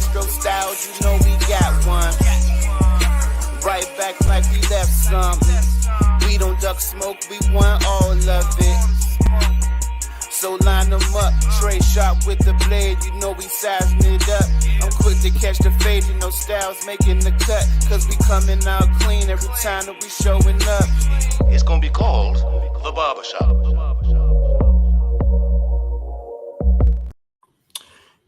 Maestro Styles, you know we got one. Right back like we left something. We don't duck smoke, we want all of it. So line them up, Trey sharp with the blade, you know we sizing it up. I'm quick to catch the fade, you know Styles making the cut. Cause we coming out clean every time that we showing up. It's gonna be called The Barbershop.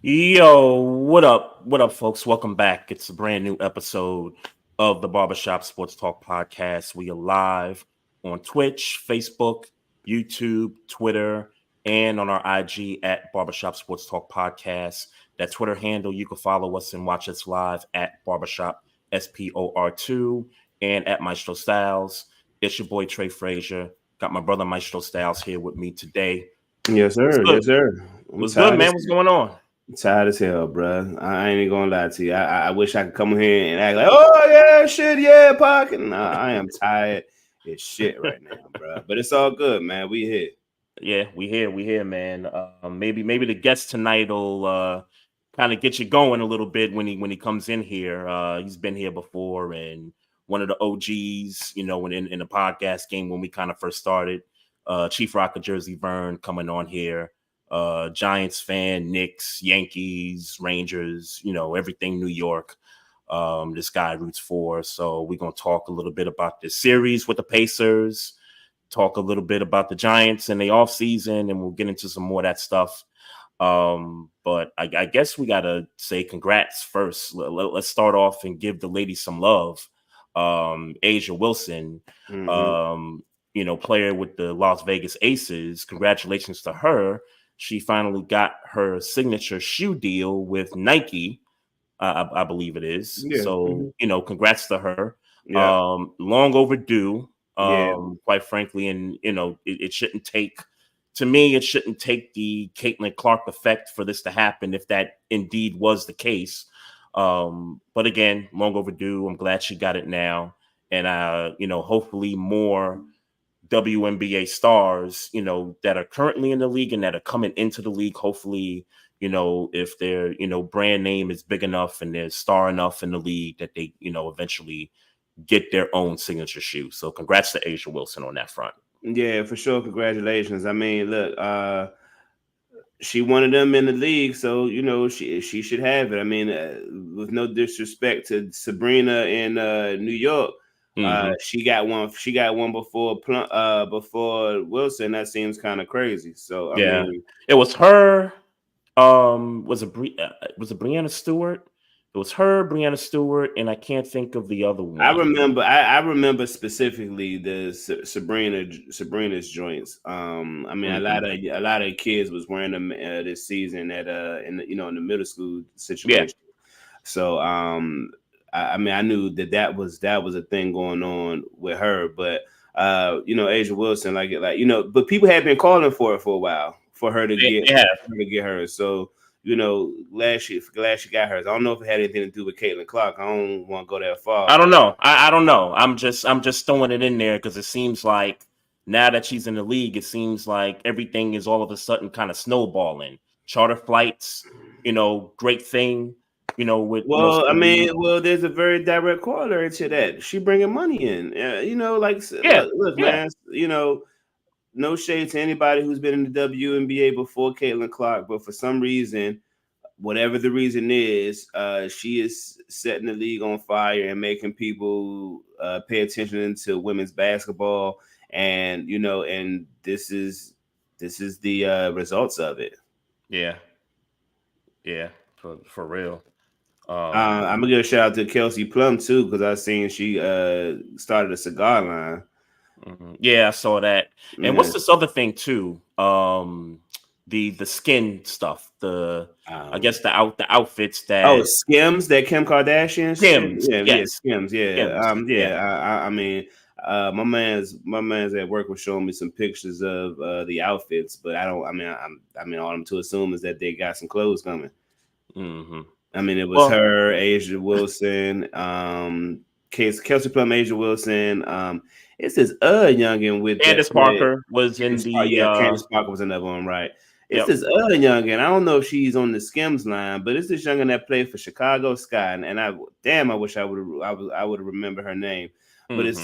Yo, what up? What up, folks? Welcome back. It's a brand new episode of the Barbershop Sports Talk Podcast. We are live on Twitch, Facebook, YouTube, Twitter, and on our IG at Barbershop Sports Talk Podcast. That Twitter handle, you can follow us and watch us live at Barbershop SPOR2 and at Maestro Styles. It's your boy Trey Frazier. Got my brother Maestro Styles here with me today. Yes, sir. Yes, sir. What's good, man? What's going on? Tired as hell, bro. I ain't gonna lie to you. I wish I could come here and act like, oh yeah, shit, yeah, pocket. Nah, I am tired as shit right now, bro. But it's all good, man. We here. Yeah, we here, man. Maybe the guest tonight will kind of get you going a little bit when he comes in here. He's been here before, and one of the OGs, you know, in the podcast game when we kind of first started. Chief Rocka Jersey Vern coming on here. Giants fan, Knicks, Yankees, Rangers, you know, everything New York. This guy roots for. So we're gonna talk a little bit about this series with the Pacers, talk a little bit about the Giants in the offseason, and we'll get into some more of that stuff. But I guess we gotta say congrats first. Let's start off and give the ladies some love. A'ja Wilson, you know, player with the Las Vegas Aces. Congratulations to her. She finally got her signature shoe deal with Nike, I believe it is. Yeah. So, you know, congrats to her. Yeah. Long overdue, quite frankly. And, you know, it shouldn't take, to me, it shouldn't take the Caitlin Clark effect for this to happen if that indeed was the case. But again, long overdue. I'm glad she got it now. And, you know, hopefully more WNBA stars, you know, that are currently in the league and that are coming into the league. Hopefully, you know, if their, you know, brand name is big enough and they're star enough in the league that they, you know, eventually get their own signature shoe. So congrats to A'ja Wilson on that front. Yeah, for sure. Congratulations. I mean, look, she wanted them in the league, so, you know, she should have it. I mean, with no disrespect to Sabrina in New York, she got one. She got one before Wilson. That seems kind of crazy. So I mean, it was her. Was it Breanna Stewart? It was her, Breanna Stewart, and I can't think of the other one. I remember specifically the Sabrina's joints. I mean, a lot of kids was wearing them this season at in the middle school situation. Yeah. So I mean, I knew that was a thing going on with her, but you know, A'ja Wilson, like you know, but people had been calling for it for a while for her to get hers. So, you know, glad she got hers. I don't know if it had anything to do with Caitlin Clark. I don't want to go that far. I don't know. I don't know. I'm just throwing it in there because it seems like now that she's in the league, it seems like everything is all of a sudden kind of snowballing. Charter flights, you know, great thing. You know, there's a very direct corollary to that. She bringing money in, you know, like, look, man, you know, no shade to anybody who's been in the WNBA before Caitlin Clark, but for some reason, whatever the reason is, she is setting the league on fire and making people pay attention to women's basketball, and you know, and this is the results of it. Yeah, for real. I'm gonna give a shout out to Kelsey Plum too, because I seen she started a cigar line. Yeah, I saw that. And what's this other thing too? The skin stuff. I guess the outfits that Skims that Kim Kardashian. Skims, Skims. I mean, my man's at work was showing me some pictures of the outfits, but all I'm to assume is that they got some clothes coming. Mm-hmm. I mean, it was her, A'ja Wilson, Kelsey Plum, A'ja Wilson. It's this youngin with Candace Parker was in Candace Parker was another one, right? It's this other youngin. I don't know if she's on the Skims line, but it's this youngin that played for Chicago Sky, and I wish I would remember her name, but it's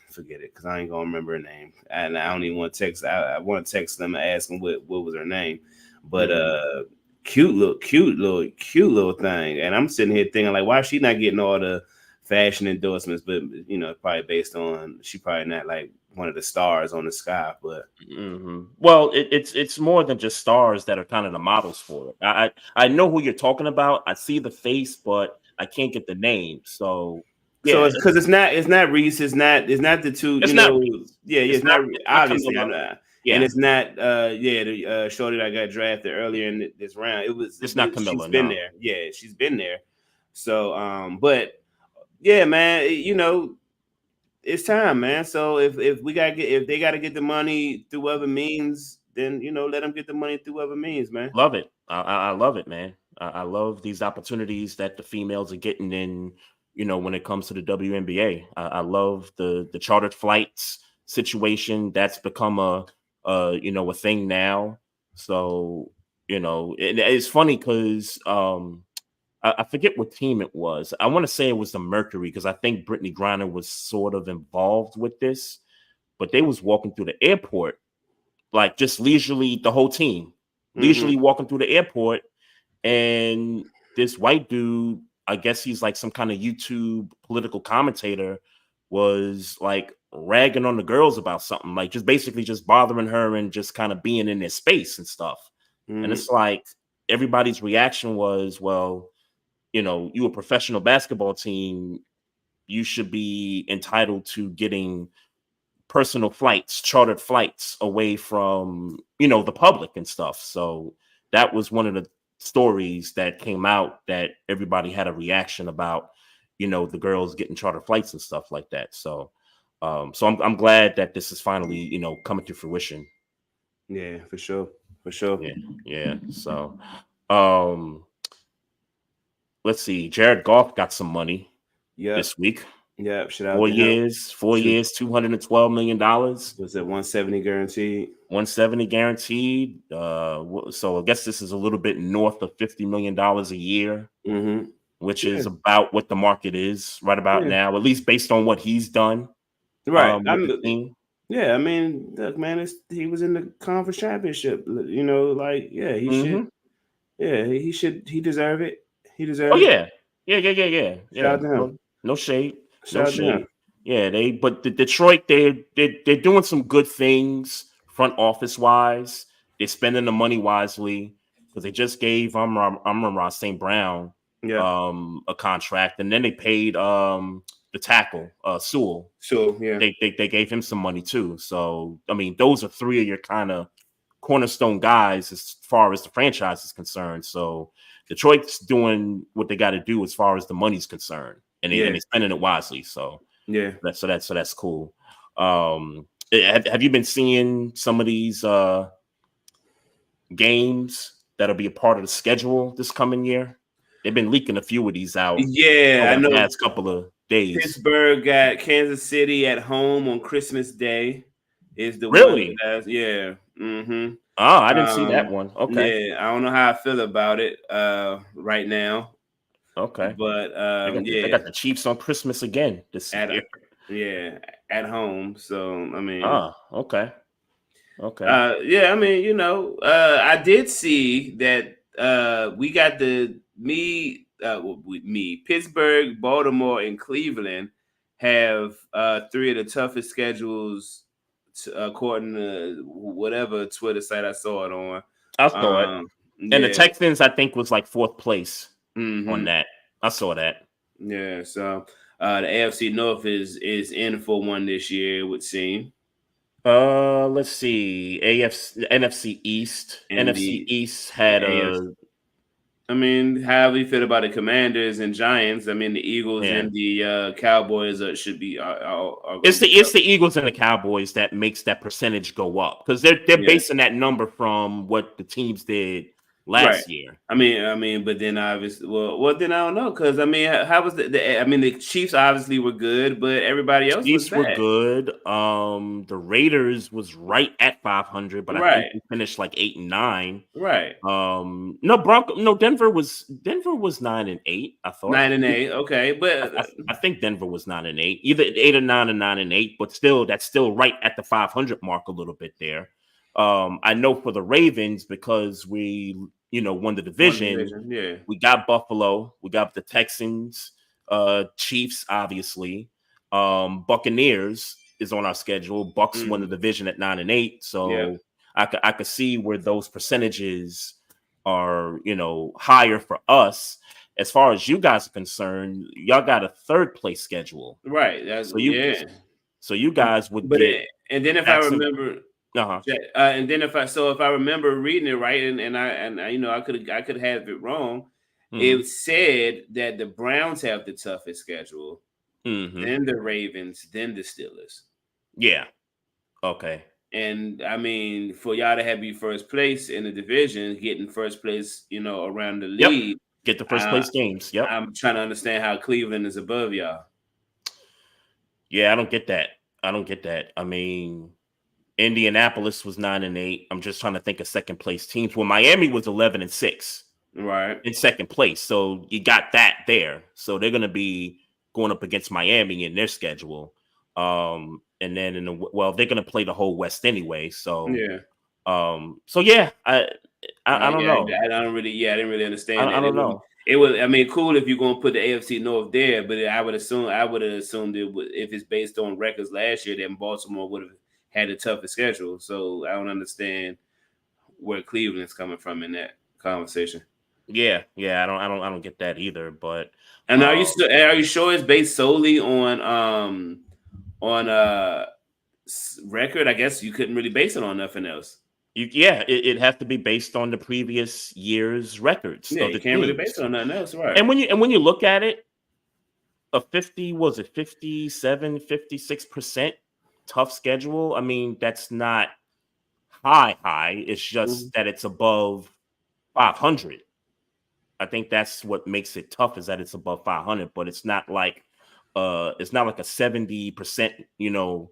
forget it because I ain't gonna remember her name, and I don't even want to text. I want to text them and ask them what was her name, but cute little thing, and I'm sitting here thinking like, why is she not getting all the fashion endorsements? But you know, probably based on she probably not like one of the stars on the Sky, but well, it's more than just stars that are kind of the models for it. I know who you're talking about. I see the face, but I can't get the name. So yeah, so it's because it's not Reese, it's not the two. It's you not know, Reese. it's not obviously. Camilla. And it's not the shorty that got drafted earlier in this round. It's not Camilla. She's been there. Yeah, she's been there. So but yeah, man, you know, it's time, man. So if they gotta get the money through other means, then you know, let them get the money through other means, man. Love it. I love it, man. I love these opportunities that the females are getting in. You know, when it comes to the WNBA, I love the chartered flights situation. That's become a thing now. So you know, it's funny because I forget what team it was. I want to say it was the Mercury because I think Brittany Griner was sort of involved with this, but they was walking through the airport, like just leisurely, the whole team, leisurely walking through the airport. And this white dude, I guess he's like some kind of YouTube political commentator, was like ragging on the girls about something, like just basically just bothering her and just kind of being in their space and stuff. And it's like everybody's reaction was, well, you know, you a professional basketball team, you should be entitled to getting personal flights, chartered flights away from, you know, the public and stuff. So that was one of the stories that came out that everybody had a reaction about, you know, the girls getting chartered flights and stuff like that. So I'm glad that this is finally, you know, coming to fruition. Yeah, for sure. Yeah. So let's see. Jared Goff got some money this week. Yeah, shout out 4 to him. years, $212 million. Was it 170 guaranteed? 170 guaranteed. So I guess this is a little bit north of $50 million a year, which is about what the market is right about now, at least based on what he's done. Right. Yeah, I mean, look, man, he was in the conference championship. You know, like, yeah, he should. Yeah, he deserve it. He deserves it. Yeah. Shout out to him. No shade. Shout out to him. Yeah, but the Detroit, they're doing some good things front office wise. They're spending the money wisely because they just gave Amon-Ra St. Brown a contract, and then they paid the tackle Sewell. So yeah, they gave him some money too. So I mean, those are three of your kind of cornerstone guys as far as the franchise is concerned. So Detroit's doing what they got to do as far as the money's concerned, and they're spending it wisely. So yeah, that's cool. Have you been seeing some of these games that'll be a part of the schedule this coming year? They've been leaking a few of these out. Yeah, I know. The last couple of days. Pittsburgh got Kansas City at home on Christmas Day. Is the really? One yeah. Oh, I didn't see that one. Okay. Yeah, I don't know how I feel about it right now. Okay. But they got the Chiefs on Christmas again this year. Yeah, at home. So I mean, okay. Yeah, I mean, you know, I did see that we got Pittsburgh, Baltimore, and Cleveland have three of the toughest schedules according to whatever Twitter site I saw it on. I saw it. And the Texans, I think, was like fourth place on that. I saw that. Yeah, so the AFC North is in for one this year, it would seem. Let's see. NFC East. NFC East had I mean, how we feel about the Commanders and Giants? I mean, the Eagles and the Cowboys should be. It's the Eagles and the Cowboys that makes that percentage go up because they're basing that number from what the teams did last year. I mean, but then obviously, well, then I don't know because I mean, how was I mean, the Chiefs obviously were good, but everybody else was Chiefs were bad. good. The Raiders was right at 500, but I think Right, we finished like 8-9. right. No, Denver was 9-8. I thought. 9-8, okay, but I think Denver was 9-8, either 8-9 or 9-8, but still, that's still right at the 500 mark a little bit there. I know for the Ravens because we, won the division. yeah, We got Buffalo, we got the Texans, Chiefs, obviously. Buccaneers is on our schedule. Bucks won the division at 9-8, so I could see where those percentages are, higher for us. As far as you guys are concerned, y'all got a third place schedule, right. so you guys would But get. and then if I remember, and then if I remember reading it right, and I could have it wrong. It said that the Browns have the toughest schedule, then the Ravens, then the Steelers. Yeah. Okay. And I mean, for y'all to have you first place in the division, getting first place, around the league, get the first place games. Yep. I'm trying to understand how Cleveland is above y'all. Yeah, I don't get that. I mean, Indianapolis was 9-8. I'm just trying to think of second place teams. Well, Miami was 11-6, right, in second place. So you got that there. So they're going to be going up against Miami in their schedule. And then they're going to play the whole West anyway. So yeah. I don't know. I didn't really understand that. I don't know. It was, I mean, cool if you're going to put the AFC North there, but I would have assumed if it's based on records last year, then Baltimore would have had a tougher schedule. So I don't understand where Cleveland's coming from in that conversation. Yeah, I don't get that either. But are you sure it's based solely on record? I guess you couldn't really base it on nothing else. It has to be based on the previous year's records. Yeah, you can't really base it on nothing else, right? And when you look at it, a 57, 56% tough schedule. I mean, that's not high. It's just that it's above 500. I think that's what makes it tough, is that it's above 500, but it's not like a 70%,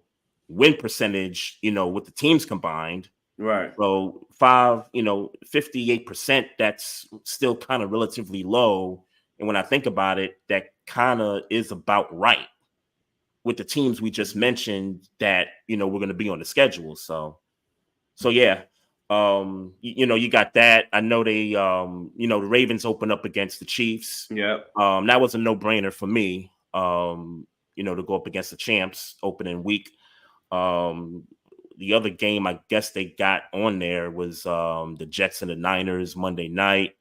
win percentage, with the teams combined. Right. So 58%, that's still kind of relatively low. And when I think about it, that kind of is about right with the teams we just mentioned that, we're going to be on the schedule. So yeah, you got that. I know they, the Ravens open up against the Chiefs. Yeah. That was a no-brainer for me, to go up against the champs opening week. The other game I guess they got on there was the Jets and the Niners Monday night.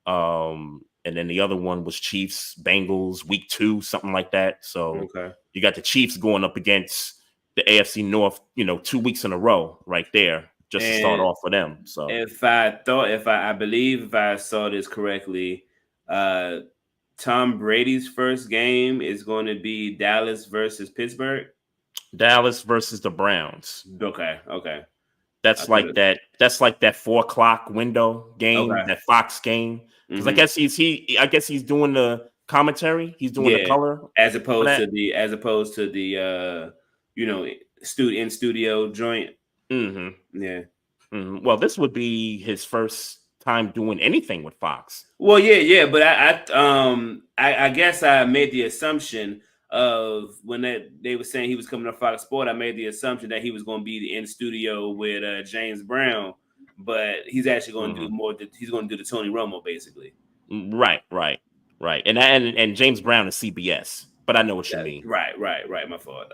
And then the other one was Chiefs, Bengals, week 2, something like that. So you got the Chiefs going up against the AFC North, 2 weeks in a row right there, just to start off for them. So I believe if I saw this correctly, Tom Brady's first game is going to be Dallas versus Pittsburgh. Dallas versus the Browns. Okay. That's like that 4:00 window game, that Fox game. Because I guess he's doing the commentary. He's doing the color as opposed to the in studio joint. Yeah. Well, this would be his first time doing anything with Fox. Well, yeah, but I guess I made the assumption of when they were saying he was coming to Fox Sport. I made the assumption that he was going to be in studio with James Brown. But he's actually going to do more. He's going to do the Tony Romo, basically. Right. And James Brown is CBS, but I know what you mean. Right. My fault.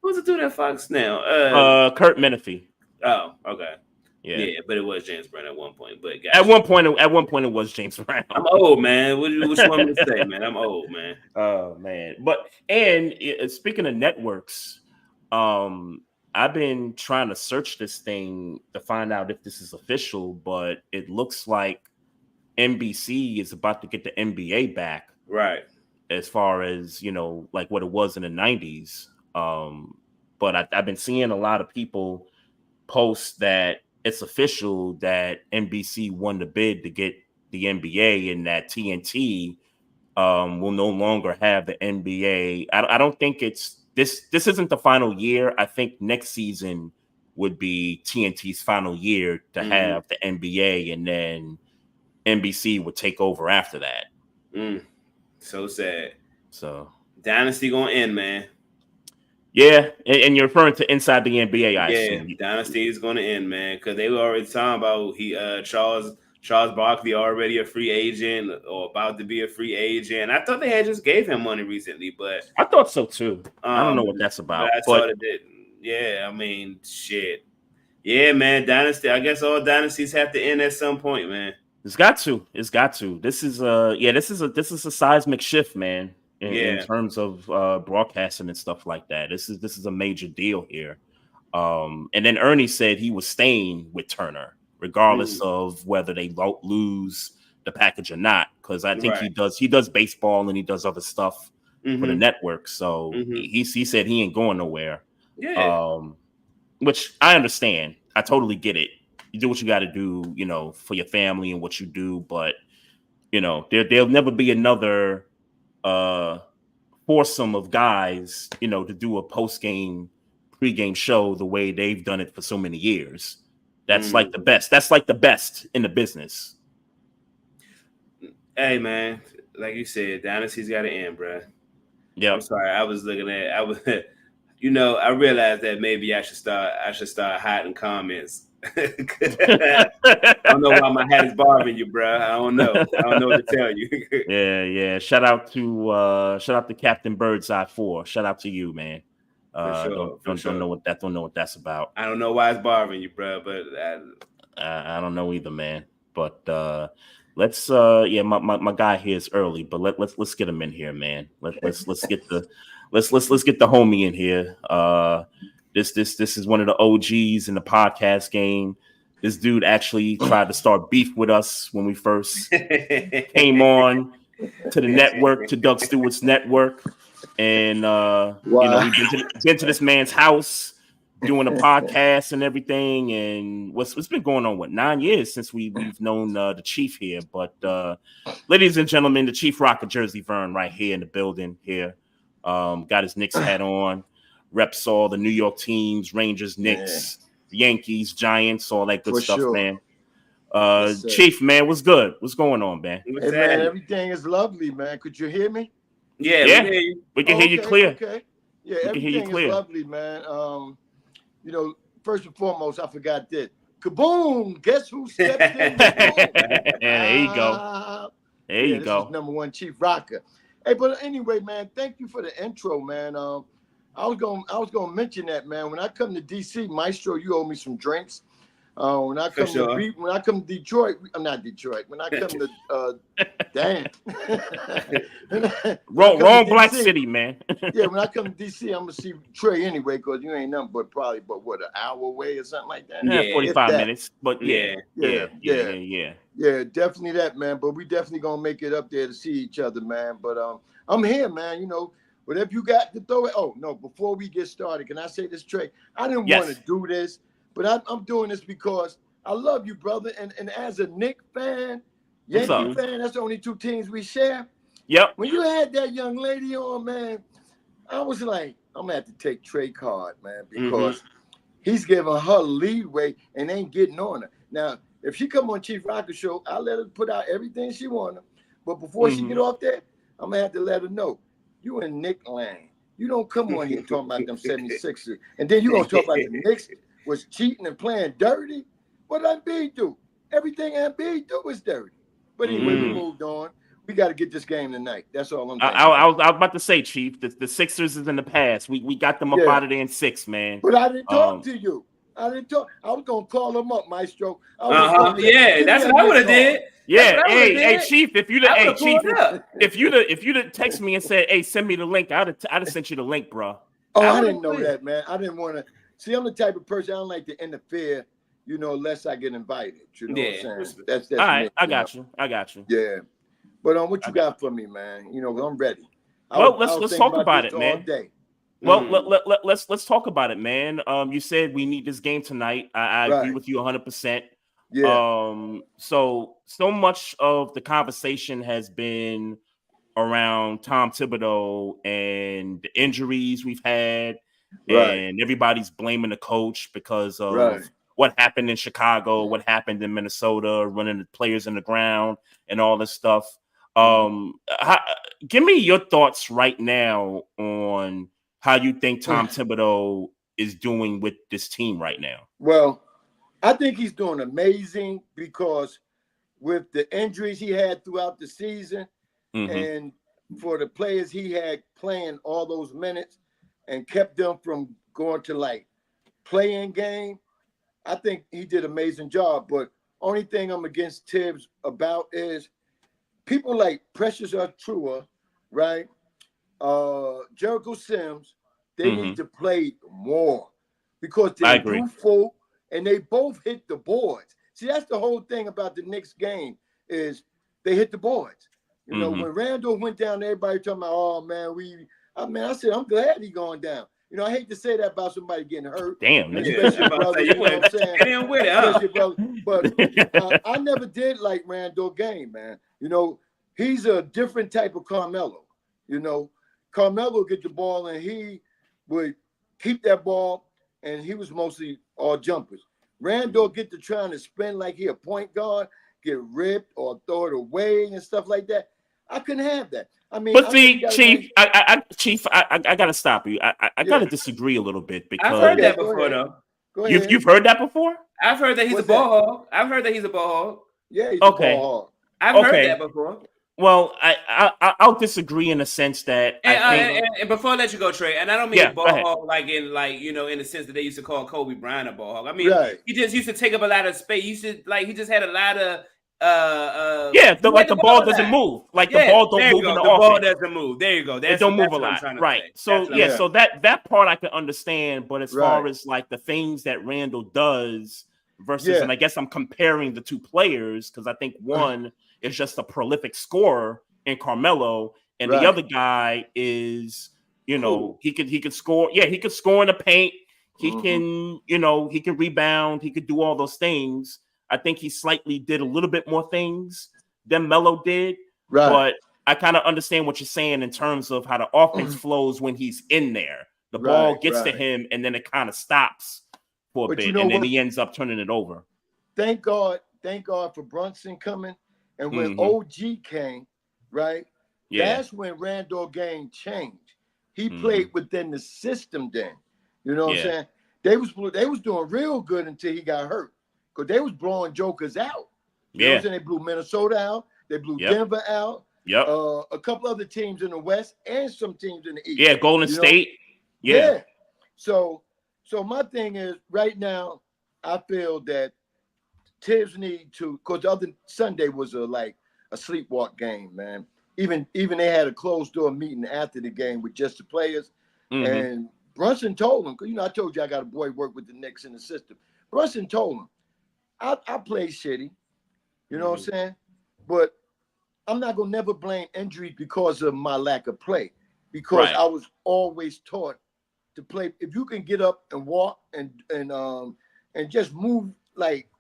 Who's the dude at Fox now? Kurt Menefee. Oh, okay. Yeah, but it was James Brown at one point. But at one point, it was James Brown. I'm old, man. What you want me to say, man? I'm old, man. Oh man. And speaking of networks, I've been trying to search this thing to find out if this is official, but it looks like NBC is about to get the NBA back. Right. As far as, like what it was in the 90s. But I've been seeing a lot of people post that, it's official that NBC won the bid to get the NBA, and that TNT will no longer have the NBA. I don't think it's this. This isn't the final year. I think next season would be TNT's final year to have the NBA, and then NBC would take over after that. So sad. So Dynasty gonna end, man. Yeah, and you're referring to inside the NBA, I assume. Dynasty is gonna end, man, because they were already talking about Charles Barkley already a free agent or about to be a free agent. I thought they had just gave him money recently, but I thought so too. I don't know what that's about. But I thought it didn't. Yeah, I mean, shit. Yeah, man, Dynasty. I guess all dynasties have to end at some point, man. It's got to. This is a seismic shift, man. In terms of broadcasting and stuff like that. This is a major deal here. And then Ernie said he was staying with Turner, regardless of whether they lose the package or not. Because I think he does baseball and he does other stuff for the network. So he said he ain't going nowhere. Yeah. Which I understand. I totally get it. You do what you got to do, for your family and what you do. But there'll never be another foursome of guys, to do a post-game, pre-game show the way they've done it for so many years. That's like the best. That's like the best in the business. Hey, man, like you said, Dynasty's got to end, bro. Yeah. I'm sorry. I realized that maybe I should start hiding comments. I don't know why my hat is bothering you, bro. I don't know what to tell you. Yeah. Shout out to Captain Birdseye 4. Shout out to you, man. Don't know what that's about. I don't know why it's bothering you, bro, but I don't know either, man. But let's my guy here is early, but let's get him in here, man. Let's get the homie in here. This is one of the OGs in the podcast game. This dude actually tried to start beef with us when we first came on to the network, to Doug Stewart's network. And we've been to this man's house doing a podcast and everything. And what's been going on, 9 years since we've known the Chief here. But ladies and gentlemen, the Chief Rocka Jersey Vern right here in the building here. Got his Knicks hat on. Reps all the New York teams, Rangers, Knicks, Yankees, Giants, all that good stuff, man. Chief, man, what's good? What's going on, man? Hey, man, everything is lovely, man. Could you hear me? Yeah. We can hear you clear. Okay. Yeah, everything is lovely, man. First and foremost, I forgot this. Kaboom! Guess who stepped in? There you go. There you go. This is number one, Chief Rocka. Hey, but anyway, man, thank you for the intro, man. I was gonna mention that, man. When I come to DC, Maestro, you owe me some drinks. When I come to Detroit, I'm not Detroit. When I come to wrong Black City, man. Yeah, when I come to DC, I'm gonna see Trey anyway, because you ain't nothing but probably an hour away or something like that. Yeah, 45 minutes. But yeah, definitely that, man. But we definitely gonna make it up there to see each other, man. But I'm here, man. Whatever you got to throw it. Oh no! Before we get started, can I say this, Trey? I didn't want to do this, but I'm doing this because I love you, brother. And as a Knicks fan, Yankee fan, that's the only two teams we share. Yep. When you had that young lady on, man, I was like, I'm gonna have to take Trey card, man, because he's giving her leeway and ain't getting on her. Now, if she come on Chief Rocka show, I'll let her put out everything she wanted. But before she get off there, I'm gonna have to let her know. You in Nick land. You don't come on here talking about them 76ers. And then you gonna talk about the Knicks was cheating and playing dirty. What did Embiid do? Everything Embiid do is dirty. But anyway, we moved on. We got to get this game tonight. That's all I'm saying. I was about to say, Chief, the Sixers is in the past. We got them up out of there in 6, man. But I didn't talk to you. I didn't talk. I was gonna call them up, Maestro. That's what I would have did. Yeah, hey, Chief, if you'd have texted me and said, "Hey, send me the link," I'd have sent you the link, bro. Oh, I didn't know that, man. I didn't want to. See, I'm the type of person I don't like to interfere, unless I get invited. You know what I'm saying? That's all right. I got you. Yeah, but what you got for me, man? I'm ready. Let's talk about it, man. All day. Well, let's talk about it, man. You said we need this game tonight. I agree Right. with you 100%. Yeah. So much of the conversation has been around Tom Thibodeau and the injuries we've had, Right. and everybody's blaming the coach because Right. of what happened in Chicago, what happened in Minnesota, running the players in the ground, and all this stuff. Give me your thoughts right now on how you think Tom Thibodeau is doing with this team right now. Well, I think he's doing amazing because with the injuries he had throughout the season, and for the players he had playing all those minutes and kept them from going to like playing game, I think he did an amazing job. But only thing I'm against Tibbs about is people like Precious Artrua, right? Jericho Sims, they need to play more because I they're agree. youthful and they both hit the boards. See, that's the whole thing about the Knicks game is they hit the boards. You know, when Randall went down, everybody talking about, oh man, I said, I'm glad he going down. You know, I hate to say that about somebody getting hurt. Damn, especially brother, you know what I'm saying? Get in with it, huh? Brother. But I never did like Randall game, man. You know, he's a different type of Carmelo. You know, Carmelo get the ball and he would keep that ball, and he was mostly all jumpers. Randall get to trying to spin like he a point guard, get ripped or throw it away and stuff like that. I couldn't have that. I mean, but see, Chief, Chief, I gotta stop you. I gotta disagree a little bit because I've heard that before, though. You've heard that before? I've heard that he's a ball hog. I've heard that he's a ball hog. Yeah, he's a ball hog. I've heard that before. Well, I'll disagree in the sense that and before I let you go, Trey, and I don't mean ball hog like in the sense that they used to call Kobe Bryant a ball hog. I mean, he just used to take up a lot of space. He just had a lot of the ball doesn't move. Like the ball don't move in the offense. The ball doesn't move. There you go. It don't move a lot. Right. So so that part I can understand, but as far as like the things that Randall does versus, and I guess I'm comparing the two players because I think one is just a prolific scorer in Carmelo, and the other guy is, you know, he could score. Yeah, he could score in the paint. He can, you know, he can rebound. He could do all those things. I think he slightly did a little bit more things than Melo did. Right. But I kind of understand what you're saying in terms of how the offense flows when he's in there. The ball gets to him, and then it kind of stops for a bit, and then he ends up turning it over. Thank God for Brunson coming. And when OG came, right, that's when Randall game changed. He played within the system then. You know what I'm saying? They was doing real good until he got hurt. Because they was blowing jokers out. You know what I'm saying? They blew Minnesota out. They blew Denver out. Yep. A couple other teams in the West and some teams in the East. Yeah, Golden State. Yeah. So my thing is, right now, I feel that Tibbs need to, because the other Sunday was a sleepwalk game, man. Even they had a closed door meeting after the game with just the players. And Brunson told them, because you know, I told you I got a boy work with the Knicks in the system. Brunson told him, I play shitty, you know what I'm saying? But I'm not gonna never blame injuries because of my lack of play, because I was always taught to play. If you can get up and walk and just move like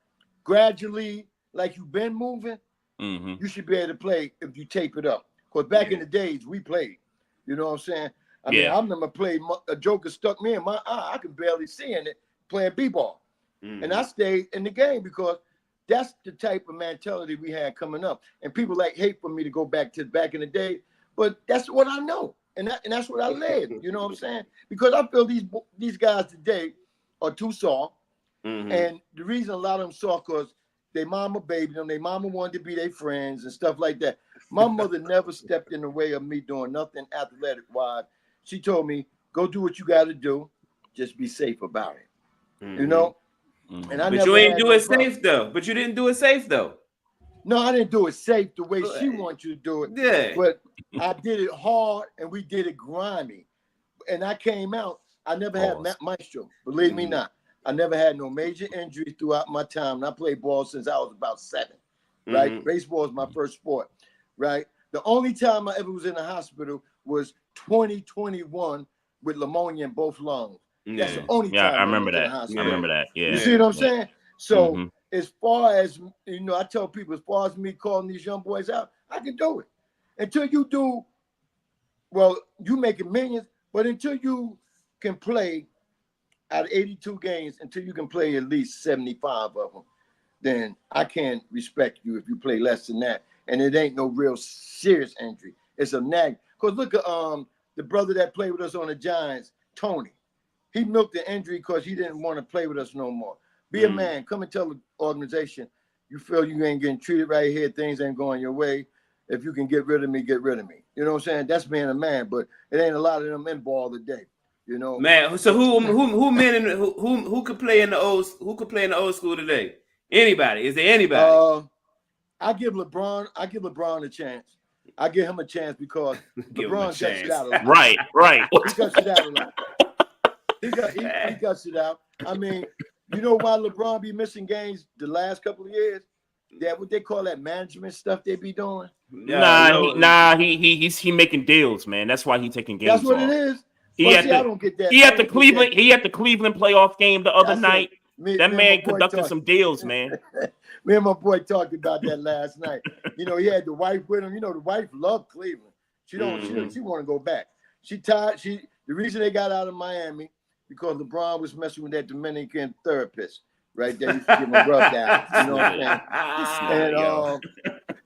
gradually, like you've been moving, you should be able to play if you tape it up. Because back in the days we played, you know what I'm saying? I mean, I remember playing a joker stuck me in my eye. I could barely see in it playing b-ball. And I stayed in the game because that's the type of mentality we had coming up. And people hate for me to go back in the day, but that's what I know. And that's what I led, you know what I'm saying? Because I feel these guys today are too soft. And the reason a lot of them soft because their mama babied them, their mama wanted to be their friends and stuff like that. My mother never stepped in the way of me doing nothing athletic-wise. She told me, go do what you got to do. Just be safe about it. You know? And but you ain't do it safe though. But you didn't do it safe though. No, I didn't do it safe the way she wants you to do it. Yeah. But I did it hard and we did it grimy. And I came out. I never had maestro. Believe me not. I never had no major injuries throughout my time. And I played ball since I was about 7. Right? Baseball is my first sport. Right? The only time I ever was in the hospital was 2021 with pneumonia in both lungs. That's the only Yeah, time I remember that. I I remember that. Yeah. You see what I'm saying? So Mhm. as far as, you know, I tell people, as far as me calling these young boys out, I can do it. Until you do, well, you making millions, but until you can play out of 82 games, until you can play at least 75 of them, then I can't respect you if you play less than that. And it ain't no real serious injury. It's a nag. Because look at the brother that played with us on the Giants, Tony. He milked the injury because he didn't want to play with us no more. Be a man. Come and tell the organization you feel you ain't getting treated right here. Things ain't going your way. If you can get rid of me, get rid of me. You know what I'm saying? That's being a man. But it ain't a lot of them in ball today. You know, man. So who men in who could play in the old school today? Anybody? Is there anybody? I give LeBron a chance. I give him a chance because LeBron guts it out a lot. Right. He guts it out a lot. He guts it out. I mean, you know why LeBron be missing games the last couple of years? That what they call that management stuff they be doing. He's making deals, man. That's why he's taking games. That's what off. it is. I don't get that. He had the Cleveland playoff game the other night. That man conducted some deals, man. Me and my boy talked about that last night. You know, he had the wife with him. You know, the wife loved Cleveland. She want to go back. The reason they got out of Miami because LeBron was messing with that Dominican therapist right there. He give him a rub down. You know what I'm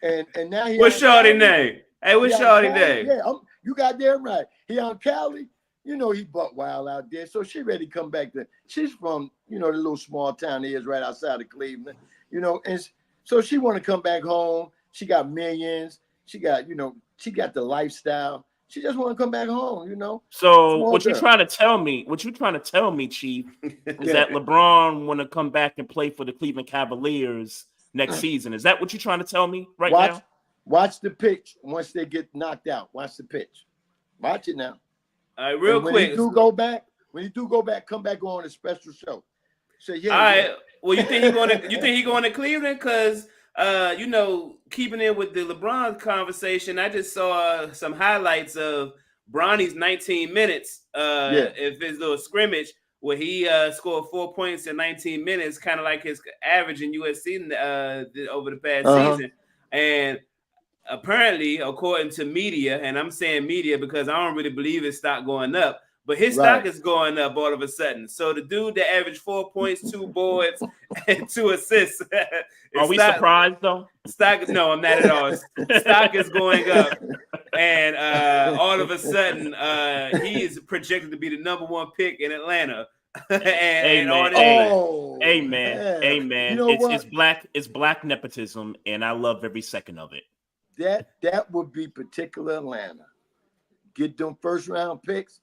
saying? And now he. What's Shorty name? Hey, what's Shorty name? Yeah, you got damn right. He on Cali. You know, he buck wild out there. So she ready to come back to, she's from, you know, the little small town he is right outside of Cleveland, you know, and so she want to come back home. She got millions. She got, you know, she got the lifestyle. She just want to come back home, you know. So what you trying to tell me, Chief, is that LeBron want to come back and play for the Cleveland Cavaliers next season. Is that what you're trying to tell me now? Watch the pitch once they get knocked out. Watch the pitch. Watch it now. All right, real quick. When you do go back, come back on a special show. Say, yeah. All right. Well, you think he going to Cleveland? Because you know, keeping in with the LeBron conversation, I just saw some highlights of Bronny's 19 minutes. If his little scrimmage where he scored 4 points in 19 minutes, kind of like his average in USC over the past season. And apparently, according to media, and I'm saying media because I don't really believe his stock going up, but his stock is going up all of a sudden. So the dude that averaged 4 points, 2 boards, and 2 assists. Are we surprised though? No, I'm not at all. Stock is going up, and all of a sudden, he is projected to be the #1 pick in Atlanta. Amen. You know it's black nepotism, and I love every second of it. That would be particular Atlanta. Get them first round picks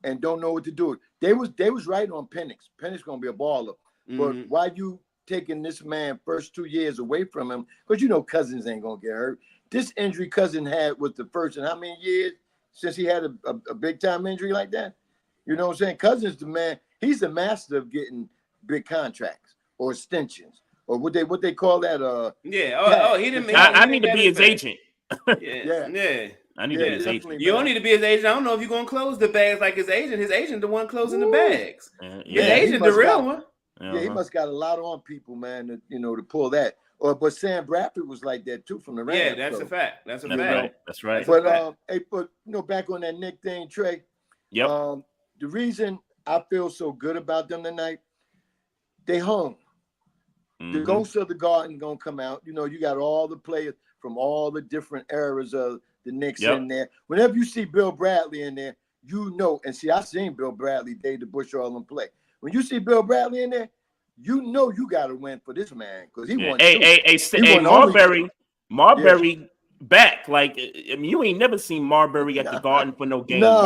and don't know what to do. They was right on Penix. Penix gonna be a baller. But why you taking this man first 2 years away from him? Because you know Cousins ain't gonna get hurt. This injury Cousin had was the first in how many years since he had a big time injury like that? You know what I'm saying? Cousins the man. He's the master of getting big contracts or extensions. Or what they call that? He didn't. I need to be his agent. Yeah. I need to be his agent. You don't need to be his agent. I don't know if you're gonna close the bags like his agent. His agent, the one closing the bags. His agent, the real one. Yeah, he must got a lot on people, man. To pull that. But Sam Bradford was like that too from the Rams. Yeah, that's a fact. That's fact. That's right. But back on that Nick thing, Trey. Yep. The reason I feel so good about them tonight, they home. The ghosts of the Garden gonna come out. You know, you got all the players from all the different eras of the Knicks in there. Whenever you see Bill Bradley in there, you know. And see, I seen Bill Bradley, Dave the Bush, all them play. When you see Bill Bradley in there, you know you got to win for this man because he won. Marbury back. Like, I mean, you ain't never seen Marbury at the Garden for no game. No.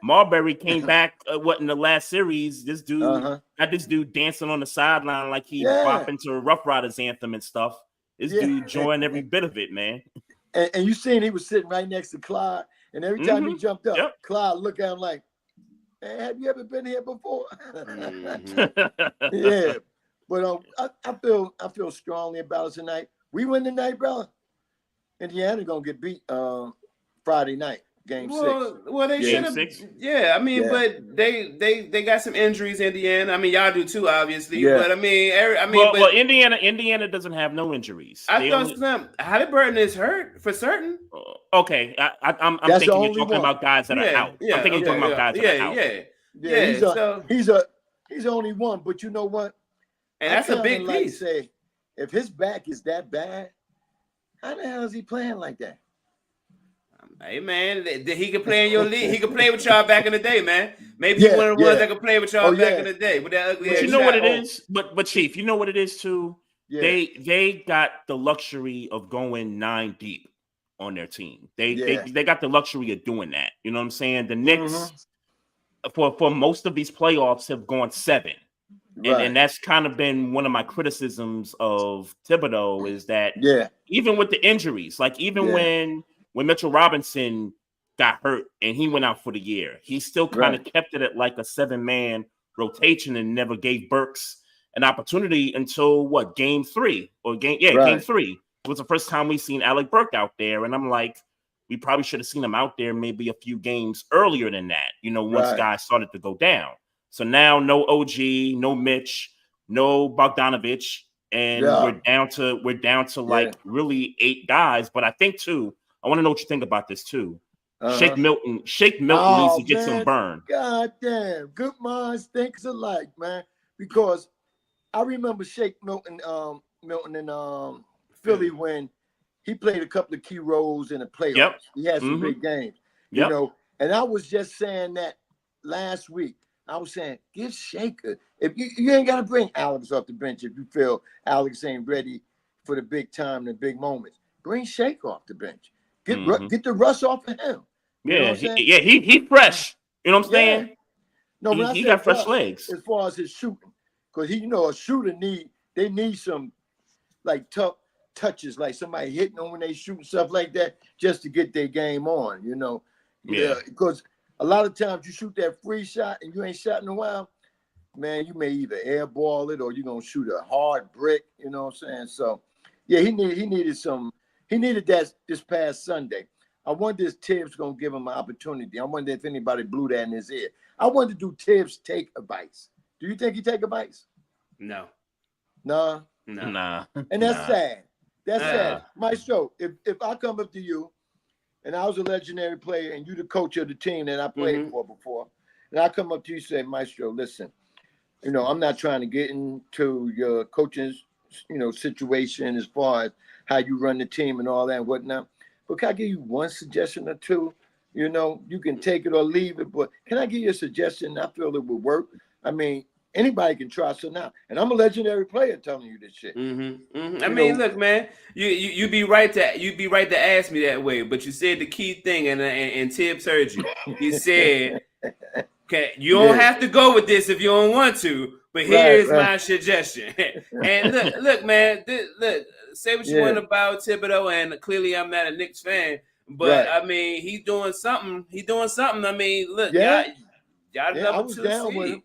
Marbury came back. In the last series? This dude got this dude dancing on the sideline like he bop into a Rough Riders anthem and stuff. This dude joined every bit of it, man. And you seen he was sitting right next to Clyde, and every time he jumped up, Clyde looked at him like, "Man, have you ever been here before?" Yeah, but I feel strongly about it tonight. We win tonight, brother. Indiana gonna get beat Friday night. Game 6. Well, they Yeah. should have. Game 6? Yeah, I mean, Yeah. but they got some injuries in the end. I mean, y'all do too, obviously. Yeah. But I mean, Well, Indiana doesn't have no injuries. I thought Halliburton is hurt for certain. Okay, I'm That's the thinking you're only talking one. about guys that are out. I'm thinking you're talking about guys that are out. Yeah. He's the only one. But you know what? And that's a big piece. Say, if his back is that bad, how the hell is he playing like that? Hey man, he could play in your league. He could play with y'all back in the day, man. Maybe he's one of the ones that could play with y'all back in the day with that ugly. But you know what it is. But Chief, you know what it is too. Yeah. They got the luxury of going 9 deep on their team. They got the luxury of doing that. You know what I'm saying? The Knicks for most of these playoffs have gone 7. And that's kind of been one of my criticisms of Thibodeau is that even with the injuries, like even when Mitchell Robinson got hurt and he went out for the year, he still kind of kept it at like a 7-man rotation and never gave Burks an opportunity until game 3 or game 3 was the first time we seen Alec Burke out there. And I'm like, we probably should have seen him out there maybe a few games earlier than that, once guys started to go down. So now no OG, no Mitch, no Bogdanovich, and we're down to like really 8 guys. But I think too, I want to know what you think about this too. Shake Milton needs to get some burn. God damn, good minds think alike, man. Because I remember Shake Milton in Philly when he played a couple of key roles in the playoffs. Yep. He had some big games, you know. And I was just saying that last week. I was saying, give Shaker. If you ain't got to bring Alex off the bench if you feel Alex ain't ready for the big time, the big moments. Bring Shaker off the bench. Get the rust off of him. He fresh. You know what I'm saying? No, he got fresh legs as far as his shooting, because a shooter need some like tough touches, like somebody hitting them when they shoot and stuff like that, just to get their game on. Because a lot of times you shoot that free shot and you ain't shot in a while, man, you may either airball it or you're gonna shoot a hard brick. You know what I'm saying? So, yeah, he needed that this past Sunday. I wonder if Tibbs gonna give him an opportunity. I wonder if anybody blew that in his ear. I wonder, do Tibbs take advice? Do you think he take advice? No. Nah. And that's sad. That's sad. Maestro, if I come up to you and I was a legendary player and you the coach of the team that I played for before, and I come up to you and say, Maestro, listen, I'm not trying to get into your coaching, situation as far as how you run the team and all that and whatnot. But can I give you one suggestion or two? You can take it or leave it, but can I give you a suggestion? I feel it would work. I mean, anybody can try. So now, and I'm a legendary player telling you this shit. I mean, look, man, you be right to ask me that way, but you said the key thing, and Tibbs heard you. He said, "Okay, you don't have to go with this if you don't want to, but here's my suggestion." And look, man, say what you want about Thibodeau, and clearly I'm not a Knicks fan, but I mean, he's doing something. I mean, look, y'all number 2 down seed. with him.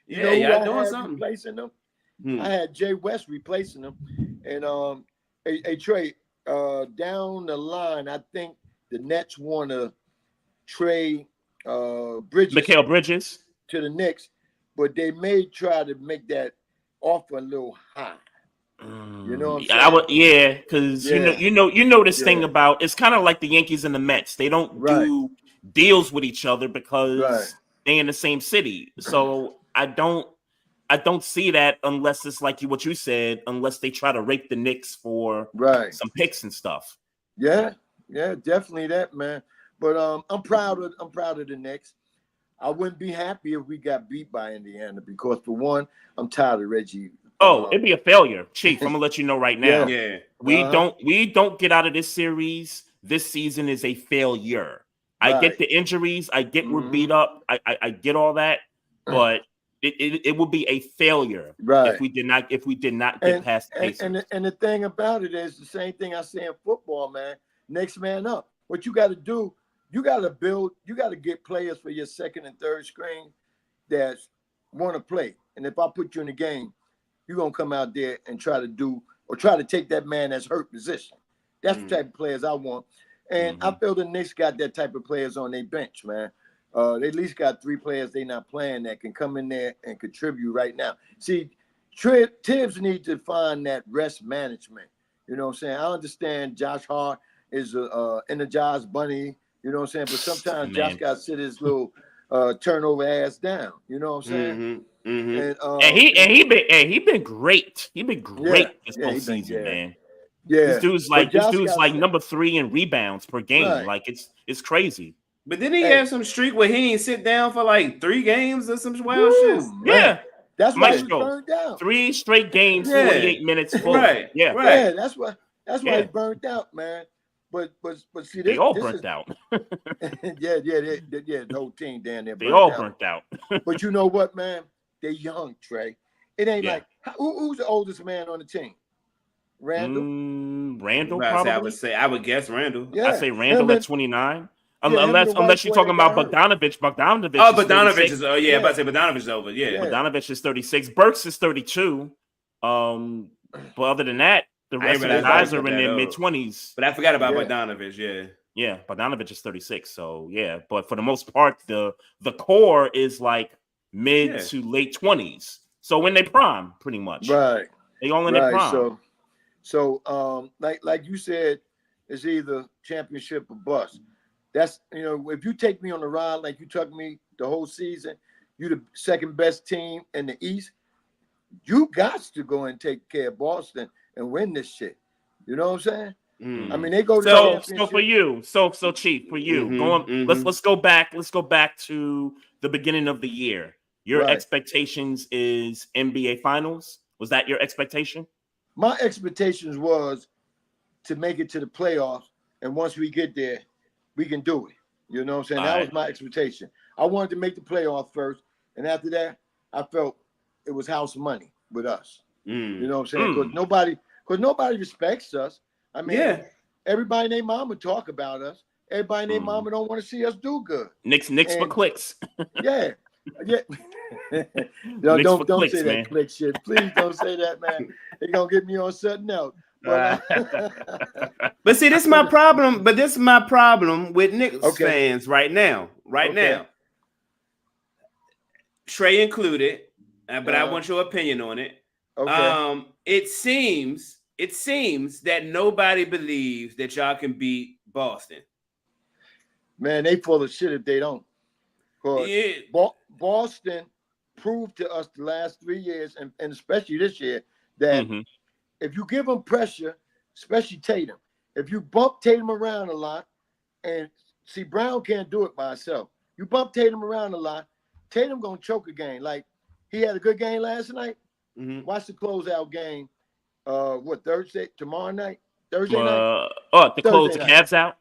Y'all doing something. Replacing them. I had Jay West replacing them, and a trade down the line. I think the Nets want to trade Bridges, Mikal Bridges, to the Knicks, but they may try to make that offer a little high. You know what I'm saying? Because you know this thing about it's kind of like the Yankees and the Mets. They don't do deals with each other because they're in the same city. So I don't see that unless it's like what you said, unless they try to rake the Knicks for some picks and stuff. Yeah, definitely that, man. But I'm proud of the Knicks. I wouldn't be happy if we got beat by Indiana because for one, I'm tired of Reggie. It'd be a failure, Chief. I'm gonna let you know right now. We don't get out of this series. This season is a failure. I get the injuries. I get we're beat up. I get all that, but it would be a failure if we did not get past the Pacers. And the thing about it is the same thing I say in football, man. Next man up. What you got to do, you got to get players for your second and third string that want to play. And if I put you in the game, you're gonna come out there and try to take that man that's hurt position. That's the type of players I want. And I feel the Knicks got that type of players on their bench, man. They at least got 3 players they not playing that can come in there and contribute right now. See, Tibbs needs to find that rest management. You know what I'm saying? I understand Josh Hart is a energized bunny, you know what I'm saying? But sometimes Josh got to sit his little turnover ass down. You know what I'm saying? And he been great. He been great this postseason, man. Yeah, this dude's like number 3 in rebounds per game. Right. Like it's crazy. But then he had some streak where he didn't sit down for like 3 games or some wild shit. Yeah, that's why he burned down. 3 straight games, 48 minutes full. Right. Yeah, that's why he burned out, man. But see, they all burnt out. The whole team down there. They all burnt out. But you know what, man? They young, Trey. It ain't like who's the oldest man on the team? Randall. Randall, probably. I would guess Randall. Yeah. I say Randall at 29. Unless you're talking about Bogdanovich. Bogdanovich. Oh, Bogdanovich is. Oh yeah, I'm about to say Bogdanovich is over. Yeah. Bogdanovich is 36. Burks is 32. But other than that, the rest of the guys are in their mid-20s. But I forgot about Bogdanovich. Yeah, Bogdanovich is 36. So yeah, but for the most part, the core is like mid to late 20s. So when they prime, pretty much. Right. They all in their prime. So like you said, it's either championship or bust. That's, if you take me on the ride like you took me the whole season, you the second best team in the East. You got to go and take care of Boston and win this shit. You know what I'm saying? I mean, they go to so for you, so Chief, for you, let's go back. Let's go back to the beginning of the year. Your expectations is NBA Finals. Was that your expectation? My expectations was to make it to the playoffs, and once we get there, we can do it. You know what I'm saying? That was my expectation. I wanted to make the playoffs first, and after that, I felt it was house money with us. You know what I'm saying? Because nobody respects us. I mean, everybody and their mama talk about us. Everybody and their mama don't want to see us do good. Knicks for clicks. Yeah. Don't clicks, say that click shit. Please don't say that, man. They're gonna get me on something else. But see, this is my problem. But this is my problem with Knicks fans right now. Now, Trey included. But I want your opinion on it. Okay. It seems that nobody believes that y'all can beat Boston. Man, they full of shit if they don't. Boston proved to us the last 3 years, and especially this year, that if you give them pressure, especially Tatum, if you bump Tatum around a lot, and see, Brown can't do it by himself. You bump Tatum around a lot, Tatum gonna choke a game. Like, he had a good game last night. Watch the closeout game. Thursday? Tomorrow night? Thursday night? To close the Cavs out?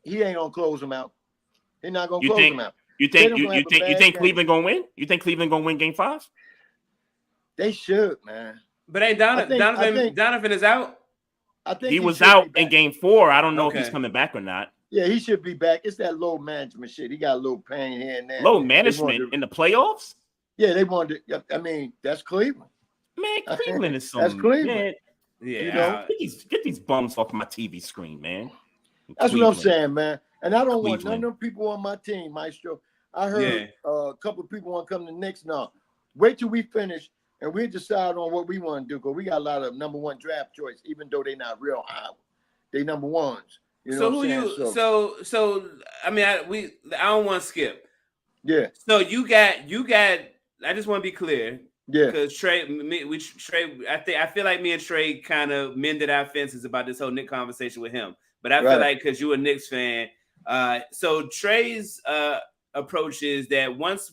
He ain't gonna close them out. He's not gonna close them out. You think Cleveland gonna win? You think Cleveland gonna win Game 5? They should, man. But ain't Donovan is out? I think he was out in Game 4. I don't know if he's coming back or not. Yeah, he should be back. It's that low management shit. He got a little pain here and there. Low management in the playoffs? Yeah, they wanted to, I mean, that's Cleveland. Man, Cleveland is so that's Cleveland. Man, yeah, get these bums off my TV screen, man. That's what I'm saying, man. And I don't want none of them people on my team, Maestro. I heard a couple of people want to come to the Knicks. No, wait till we finish and we decide on what we want to do. Because we got a lot of number 1 draft choice, even though they're not real high. They number 1s. You know what I'm saying? So I mean, I don't want to skip. Yeah. So you got. I just want to be clear. Yeah. Because Trey, I feel like me and Trey kind of mended our fences about this whole Knicks conversation with him. But I feel like because you're a Knicks fan, so Trey's approach is that once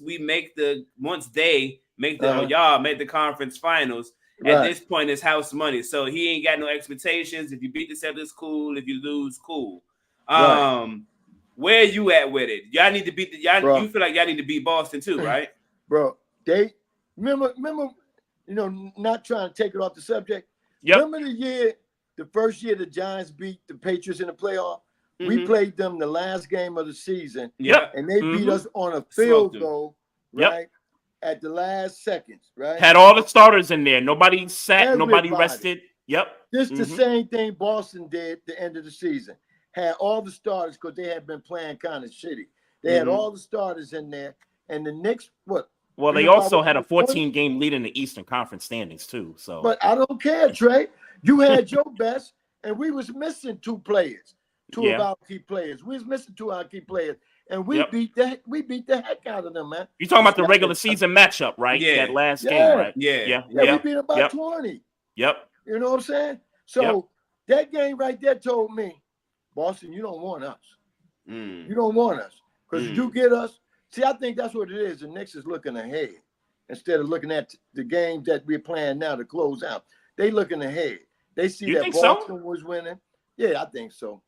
they make the y'all make the conference finals, at this point it's house money. So he ain't got no expectations. If you beat the Celtics, cool. If you lose, cool. Where you at with it? Y'all need to beat you feel like y'all need to beat Boston too, right? Bro, they remember, not trying to take it off the subject. Yep. Remember the first year the Giants beat the Patriots in the playoff? We played them the last game of the season. Yep. And they beat us on a field goal, right? At the last seconds, right? Had all the starters in there. Nobody sat, nobody rested. Yep. This the same thing Boston did at the end of the season. had all the starters because they had been playing kind of shitty. They had all the starters in there, and the Knicks, what? Well, they also had a 14-game lead in the Eastern Conference standings too. So, but I don't care, Trey. You had your best, and we was missing two of our key players. We was missing two of our key players, and we beat the heck out of them, man. You're talking about the regular season matchup, right? Yeah. That last game, right? Yeah. We beat them by 20. Yep. You know what I'm saying? So that game right there told me, Boston, you don't want us. You don't want us. Because if you get us, see, I think that's what it is. The Knicks is looking ahead instead of looking at the games that we're playing now to close out. They looking ahead. They see that Boston was winning. Yeah, I think so.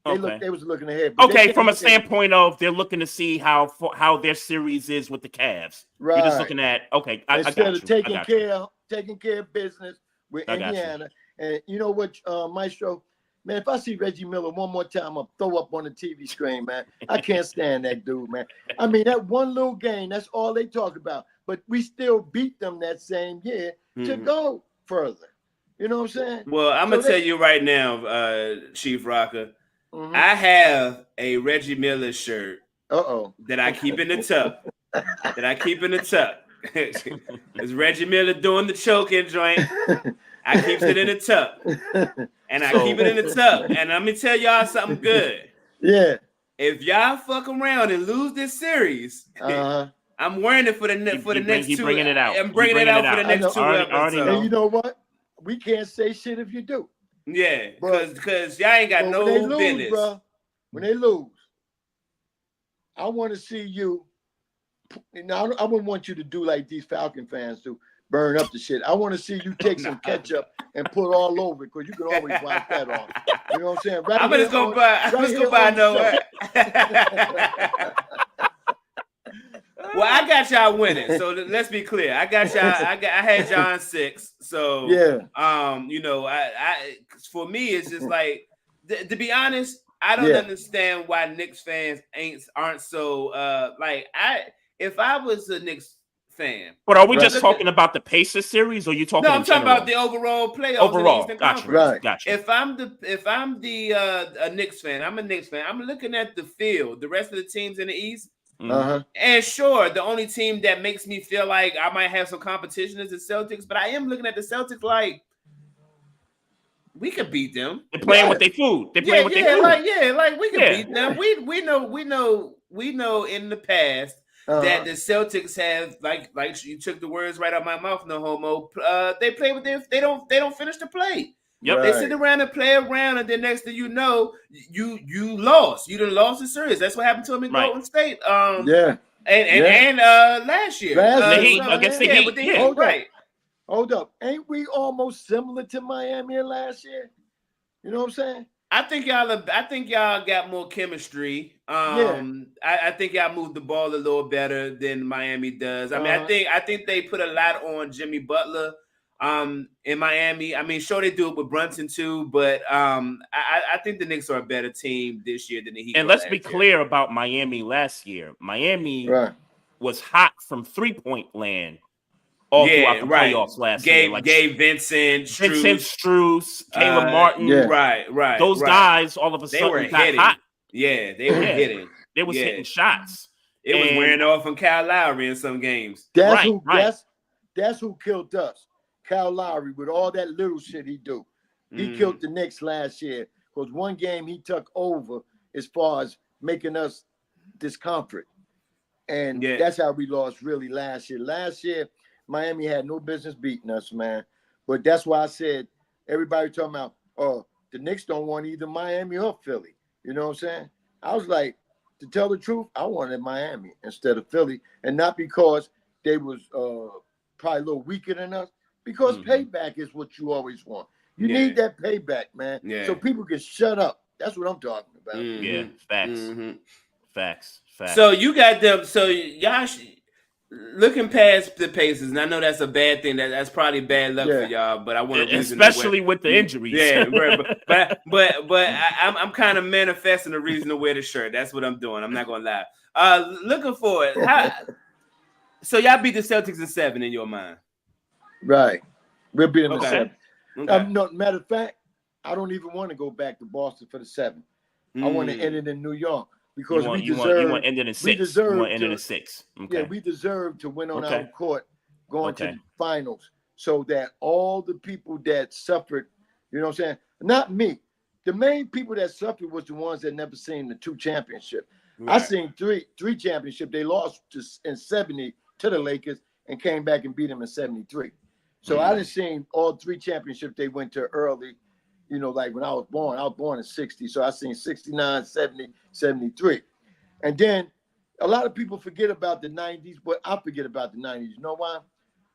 They was looking ahead. Okay, from a standpoint of they're looking to see how their series is with the Cavs. Right. You're just looking at instead of taking care of business with Indiana. And you know what, Maestro? Man, if I see Reggie Miller one more time, I'll throw up on the TV screen, man. I can't stand that dude, man. I mean, that one little game, that's all they talk about. But we still beat them that same year to go further. You know what I'm saying? Well, I'm going to tell you right now, Chief Rocka, I have a Reggie Miller shirt that I keep in the tuck. It's Reggie Miller doing the choking joint. I keep it in the tuck. And I keep it in the tuck. And let me tell y'all something good. Yeah. If y'all fuck around and lose this series, I'm wearing it for the next two. Bringing it out. I'm bringing it out for the next 2 episodes. And you know what? We can't say shit if you do. Yeah, because y'all ain't got no business. Bro, when they lose, I want to see you. Now, I wouldn't want you to do like these Falcon fans do. Burn up the shit. I want to see you take some ketchup and put all over it because you can always wipe that off. You know what I'm saying? I'm just gonna buy no. Well, I got y'all winning, so let's be clear. I got y'all. I had y'all in 6. So you know, I for me, it's just like to be honest, I don't understand why Knicks fans aren't so like if I was a Knicks fan. But are we just talking about the Pacers series, or you talking? No, I'm talking about the overall playoffs. Overall, gotcha. If I'm the Knicks fan, I'm a Knicks fan. I'm looking at the field, the rest of the teams in the East, and sure, the only team that makes me feel like I might have some competition is the Celtics. But I am looking at the Celtics like we could beat them. They're playing with their food. They're playing with their food. Like we could beat them. We know in the past. That the Celtics have like you took the words right out of my mouth, no homo. They play with they don't finish the play. Yep. They sit around and play around, and then next thing you know, you lost. You done lost the series. That's what happened to him in Golden State. And last year. Against the Heat. Hold up. Ain't we almost similar to Miami last year? You know what I'm saying? I think y'all got more chemistry. I think y'all moved the ball a little better than Miami does. I mean, I think they put a lot on Jimmy Butler in Miami. I mean, sure they do it with Brunson too, but I think the Knicks are a better team this year than the Heat. And let's be clear about Miami last year. Miami was hot from 3-point land. All throughout the playoffs last year. Like Gabe Vincent, Strus, Caleb Martin. Right. Those guys all of a sudden got hot. Yeah, they were hitting. They was hitting shots. It was wearing off from Kyle Lowry in some games. That's who killed us. Kyle Lowry with all that little shit he do. He killed the Knicks last year because one game he took over as far as making us discomfort. And that's how we lost really last year. Last year, Miami had no business beating us, man. But that's why I said everybody talking about, the Knicks don't want either Miami or Philly. You know what I'm saying? I was like, to tell the truth, I wanted Miami instead of Philly. And not because they was probably a little weaker than us, because payback is what you always want. You need that payback, man. Yeah. So people can shut up. That's what I'm talking about. Yeah, facts. So you got them. So y'all looking past the Pacers, and I know that's a bad thing. That's probably bad luck for y'all. But I want to especially with the injuries. Yeah, but I'm kind of manifesting a reason to wear the shirt. That's what I'm doing. I'm not gonna lie. Looking for it. So y'all beat the Celtics in 7 in your mind, right? We'll beat them in 7. Okay. No, matter of fact, I don't even want to go back to Boston for the 7. I want to end it in New York because you want ended in 6. We deserve you want ended in 6. Okay. Yeah, we deserve to win on Okay. our court going to Okay. the finals so that all the people that suffered, you know what I'm saying? Not me. The main people that suffered was the ones that never seen the 2 championship. Right. I seen three championship. They lost in 70 to the Lakers and came back and beat them in 73. So I didn't seen all 3 championships they went to early, you know, like when I was born in 60. So I seen 69, 70, 73. And then a lot of people forget about the 90s, but I forget about the 90s. You know why?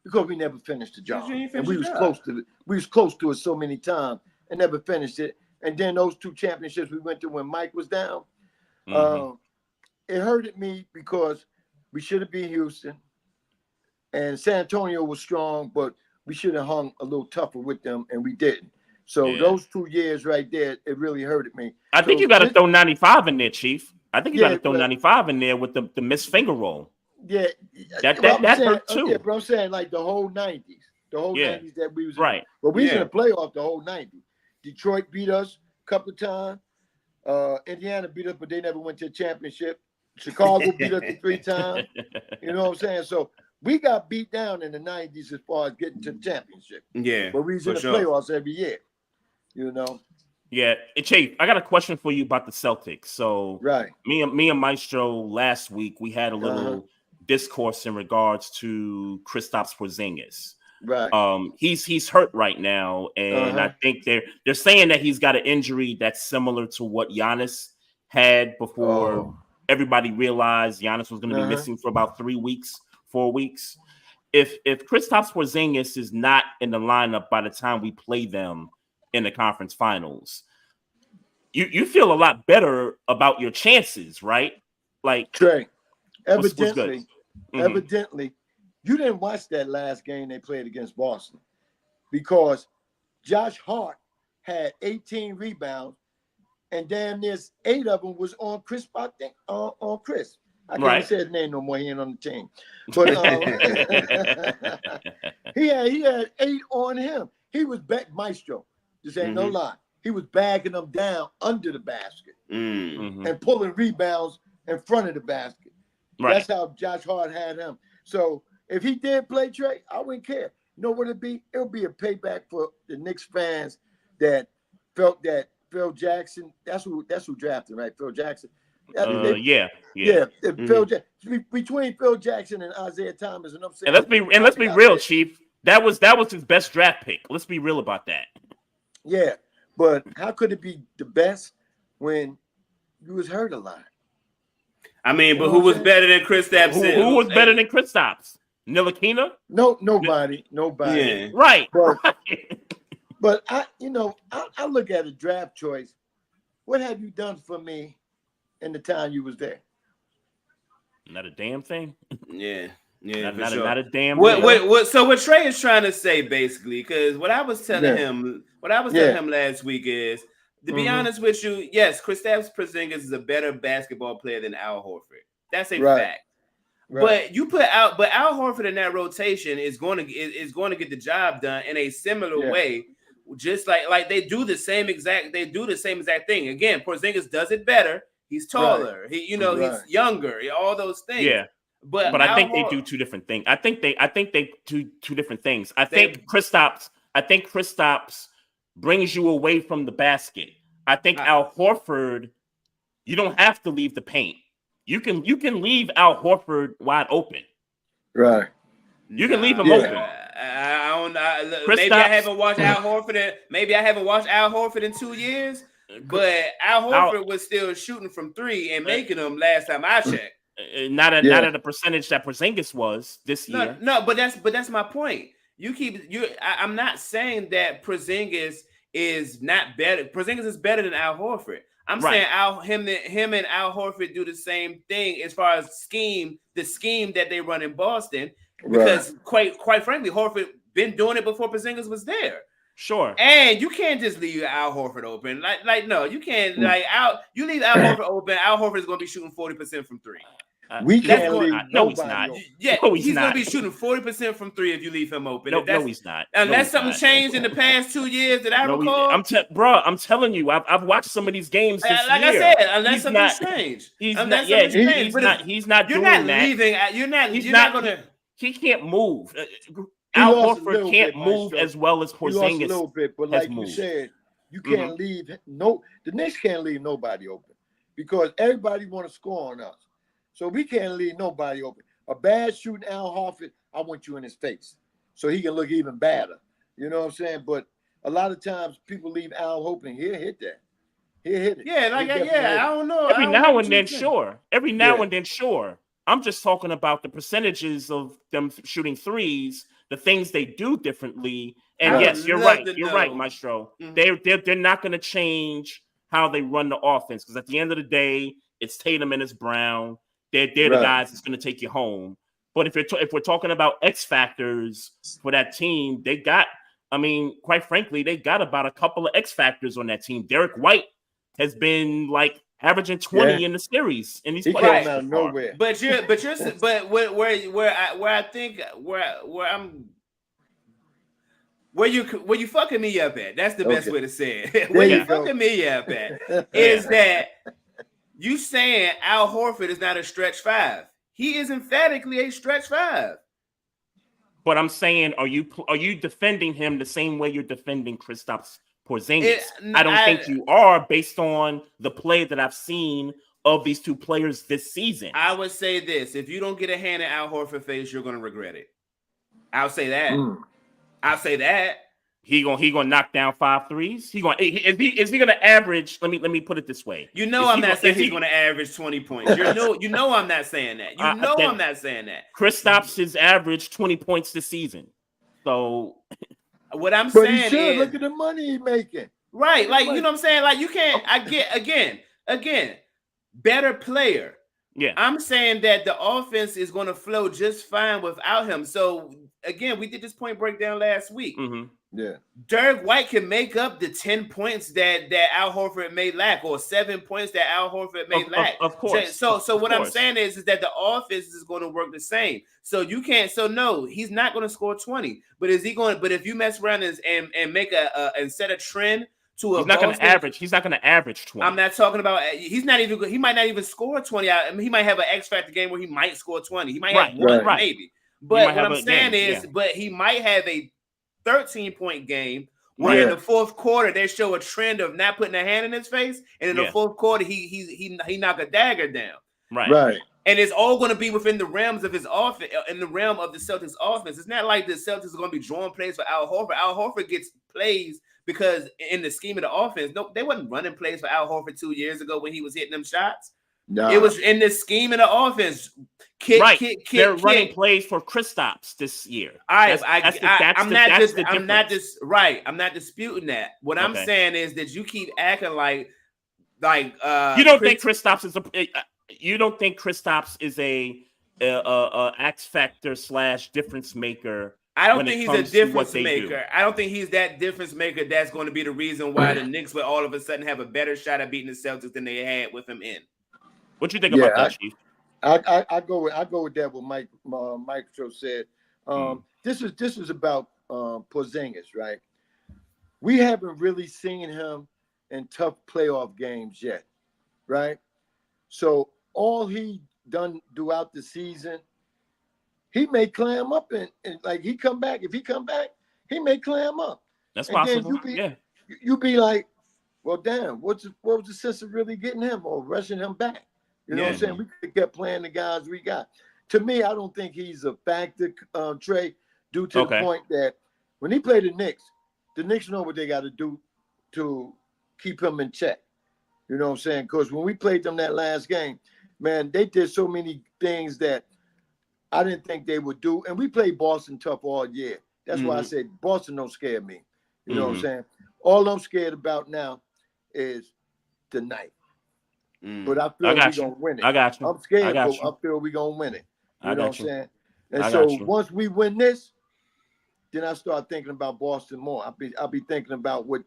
Because we never finished the job. And we was close to it. We was close to it so many times and never finished it. And then those 2 championships we went to when Mike was down, it hurted me because we should have beat Houston. And San Antonio was strong, but we should have hung a little tougher with them, and we didn't. So those 2 years right there, it really hurted me. I think you got to throw 95 in there, Chief. I think you got to throw 95 in there with the missed finger roll. Yeah, that hurt too. Yeah, but I'm saying like the whole 90s, '90s that we was right. In. But we was in the playoff the whole 90s. Detroit beat us a couple of times. Indiana beat us, but they never went to a championship. Chicago beat us 3 times. You know what I'm saying? So we got beat down in the 90s as far as getting to the championship. Yeah, but we was in the playoffs every year. You know. Yeah, Chief, I got a question for you about the Celtics. So, me and Maestro last week we had a little discourse in regards to Kristaps Porzingis. Right. He's hurt right now, and I think they're saying that he's got an injury that's similar to what Giannis had before everybody realized Giannis was going to be missing for about 3 weeks, 4 weeks. If Kristaps Porzingis is not in the lineup by the time we play them in the conference finals, you feel a lot better about your chances, right? Like Trey, evidently, you didn't watch that last game they played against Boston because Josh Hart had 18 rebounds and damn near 8 of them was on Chris. I think on Chris. I can't say his name no more. He ain't on the team, but he had 8 on him. He was back Maestro. This ain't no lie. He was bagging them down under the basket and pulling rebounds in front of the basket. Right. That's how Josh Hart had him. So if he did play Trey, I wouldn't care. You know what it'd be? It'll be a payback for the Knicks fans that felt that Phil Jackson. That's who drafted, right? Phil Jackson. Yeah. Between Phil Jackson and Isaiah Thomas, and I'm saying, and let's be real, Chief. That was his best draft pick. Let's be real about that. Yeah, but how could it be the best when you was hurt a lot? I mean, but who was better than Kristaps? Who was better than Kristaps? Ntilikina? No, nobody. Yeah. Right. But I look at a draft choice. What have you done for me in the time you was there? Not a damn thing. Yeah. Not a damn thing. So what Trey is trying to say basically, because what I was telling him last week is, to be honest with you, yes, Kristaps Porzingis is a better basketball player than Al Horford. That's a fact. Right. But Al Horford in that rotation is going to get the job done in a similar way, just like they do the same exact thing. Again, Porzingis does it better. He's taller. He's younger. All those things. Yeah. But I think they do 2 different things. I think they do 2 different things. I think Kristaps brings you away from the basket. I think Al Horford, you don't have to leave the paint. You can leave Al Horford wide open. Right. You can leave him open. Maybe I haven't watched Al Horford. Maybe I haven't watched Al Horford in 2 years. But Al Horford was still shooting from 3 and making them last time I checked. Not at the percentage that Porzingis was this year. No, but that's my point. I'm not saying that Porzingis is not better. Porzingis is better than Al Horford. I'm saying him and Al Horford do the same thing as far as the scheme that they run in Boston. Because quite frankly, Horford been doing it before Porzingis was there. Sure. And you can't just leave Al Horford open. No, you can't. You leave Al Horford open. Al Horford is going to be shooting 40% from 3. We No, can't leave no, he's nobody not. open. Yeah, No, he's not. gonna be shooting 40% from 3 if you leave him open. No, If that's, no, he's not. Unless No, something he's not. changed in the past 2 years that I No, recall. I'm telling you, I've watched some of these games this Like year. I said, unless He's something's not, changed. He's Unless not. Yeah, something's changed. he's But not. He's not you're doing not that. leaving. You're not gonna. He can't move. He Al lost a Horford little can't bit, move Maestro. as well as He lost a Porzingis little bit, but has like you moved. said, you can't leave the Knicks can't leave nobody open because everybody want to score on us. So we can't leave nobody open. A bad shooting Al Horford, I want you in his face so he can look even badder. You know what I'm saying? But a lot of times people leave Al open. He'll hit that. He'll hit it. Yeah, like I don't know. Every I don't now know and then, sure. Every now Yeah. and then, sure. I'm just talking about the percentages of them shooting threes, the things they do differently. And I yes, would you're love right. to You're know. right, Maestro. Mhm. They're not going to change how they run the offense because at the end of the day, it's Tatum and it's Brown. They're the Right. guys that's going to take you home. But if we're talking about X factors for that team, they got. I mean, quite frankly, they got about a couple of X factors on that team. Derek White has been like averaging 20 in the series in these He playoffs. came out of nowhere. But where I think where you fucking me up at. That's the best way to say it. Where you fucking me up at is that you saying Al Horford is not a stretch 5. He is emphatically a stretch 5. But I'm saying, are you defending him the same way you're defending Kristaps Porzingis? I don't think you are, based on the play that I've seen of these two players this season. I would say this: if you don't get a hand in Al Horford's face, you're going to regret it. I'll say that. I'll say that. He gonna knock down 5 threes. Is he gonna average? Let me put it this way. I'm not saying he's going to average 20 points. I'm not saying that. I'm not saying that. Kristaps has averaged 20 points this season. So what I'm But saying he should is, look at the money he's making. Right, like you know what I'm saying. Like you can't. I get again, better player. Yeah, I'm saying that the offense is going to flow just fine without him. So again, we did this point breakdown last week. Mm-hmm. Yeah, Derek White can make up the 10 points that Al Horford may lack, or 7 points that Al Horford may lack. Of course. So what I'm saying is that the offense is going to work the same. So you can't. So no, he's not going to score 20. But is he going? But if you mess around and make and set a trend to a, he's not going to average. He's not going to average 20. I'm not talking about. He's not even. He might not even score 20. I mean, he might have an X factor game where he might score 20. He might have one, maybe. But what I'm saying is, but he might have a 13-point game where in the fourth quarter they show a trend of not putting a hand in his face, and in the fourth quarter he knock a dagger down. Right. And it's all going to be within the realms of his offense, in the realm of the Celtics offense. It's not like the Celtics are going to be drawing plays for Al Horford. Al Horford gets plays because in the scheme of the offense, no, they wasn't running plays for Al Horford 2 years ago when he was hitting them shots. No. It was in the scheme of the offense. They're running plays for Kristaps this year. I'm not disputing that. What I'm saying is that you keep acting like you don't think Kristaps is you don't think Kristaps is a X factor / difference maker. I don't think he's a difference maker. I don't think he's that difference maker that's going to be the reason why the Knicks will all of a sudden have a better shot at beating the Celtics than they had with him in. What you think about that, Chief? I go with that. What Mike said. This is about Porzingis, right? We haven't really seen him in tough playoff games yet, right? So all he done throughout the season, he may clam up and like he come back. If he come back, he may clam up. That's possible. You be like, well, damn, what was the sense of really getting him or rushing him back? You know what I'm saying? We could kept playing the guys we got. To me, I don't think he's a factor, Trey, due to the point that when he played the Knicks know what they got to do to keep him in check. You know what I'm saying? Because when we played them that last game, man, they did so many things that I didn't think they would do. And we played Boston tough all year. That's why I said Boston don't scare me. You know what I'm saying? All I'm scared about now is tonight. But I feel we're going to win it. I got you. I'm scared, but I feel we're going to win it. You know what I'm saying? And so once we win this, then I start thinking about Boston more. I'll be thinking about what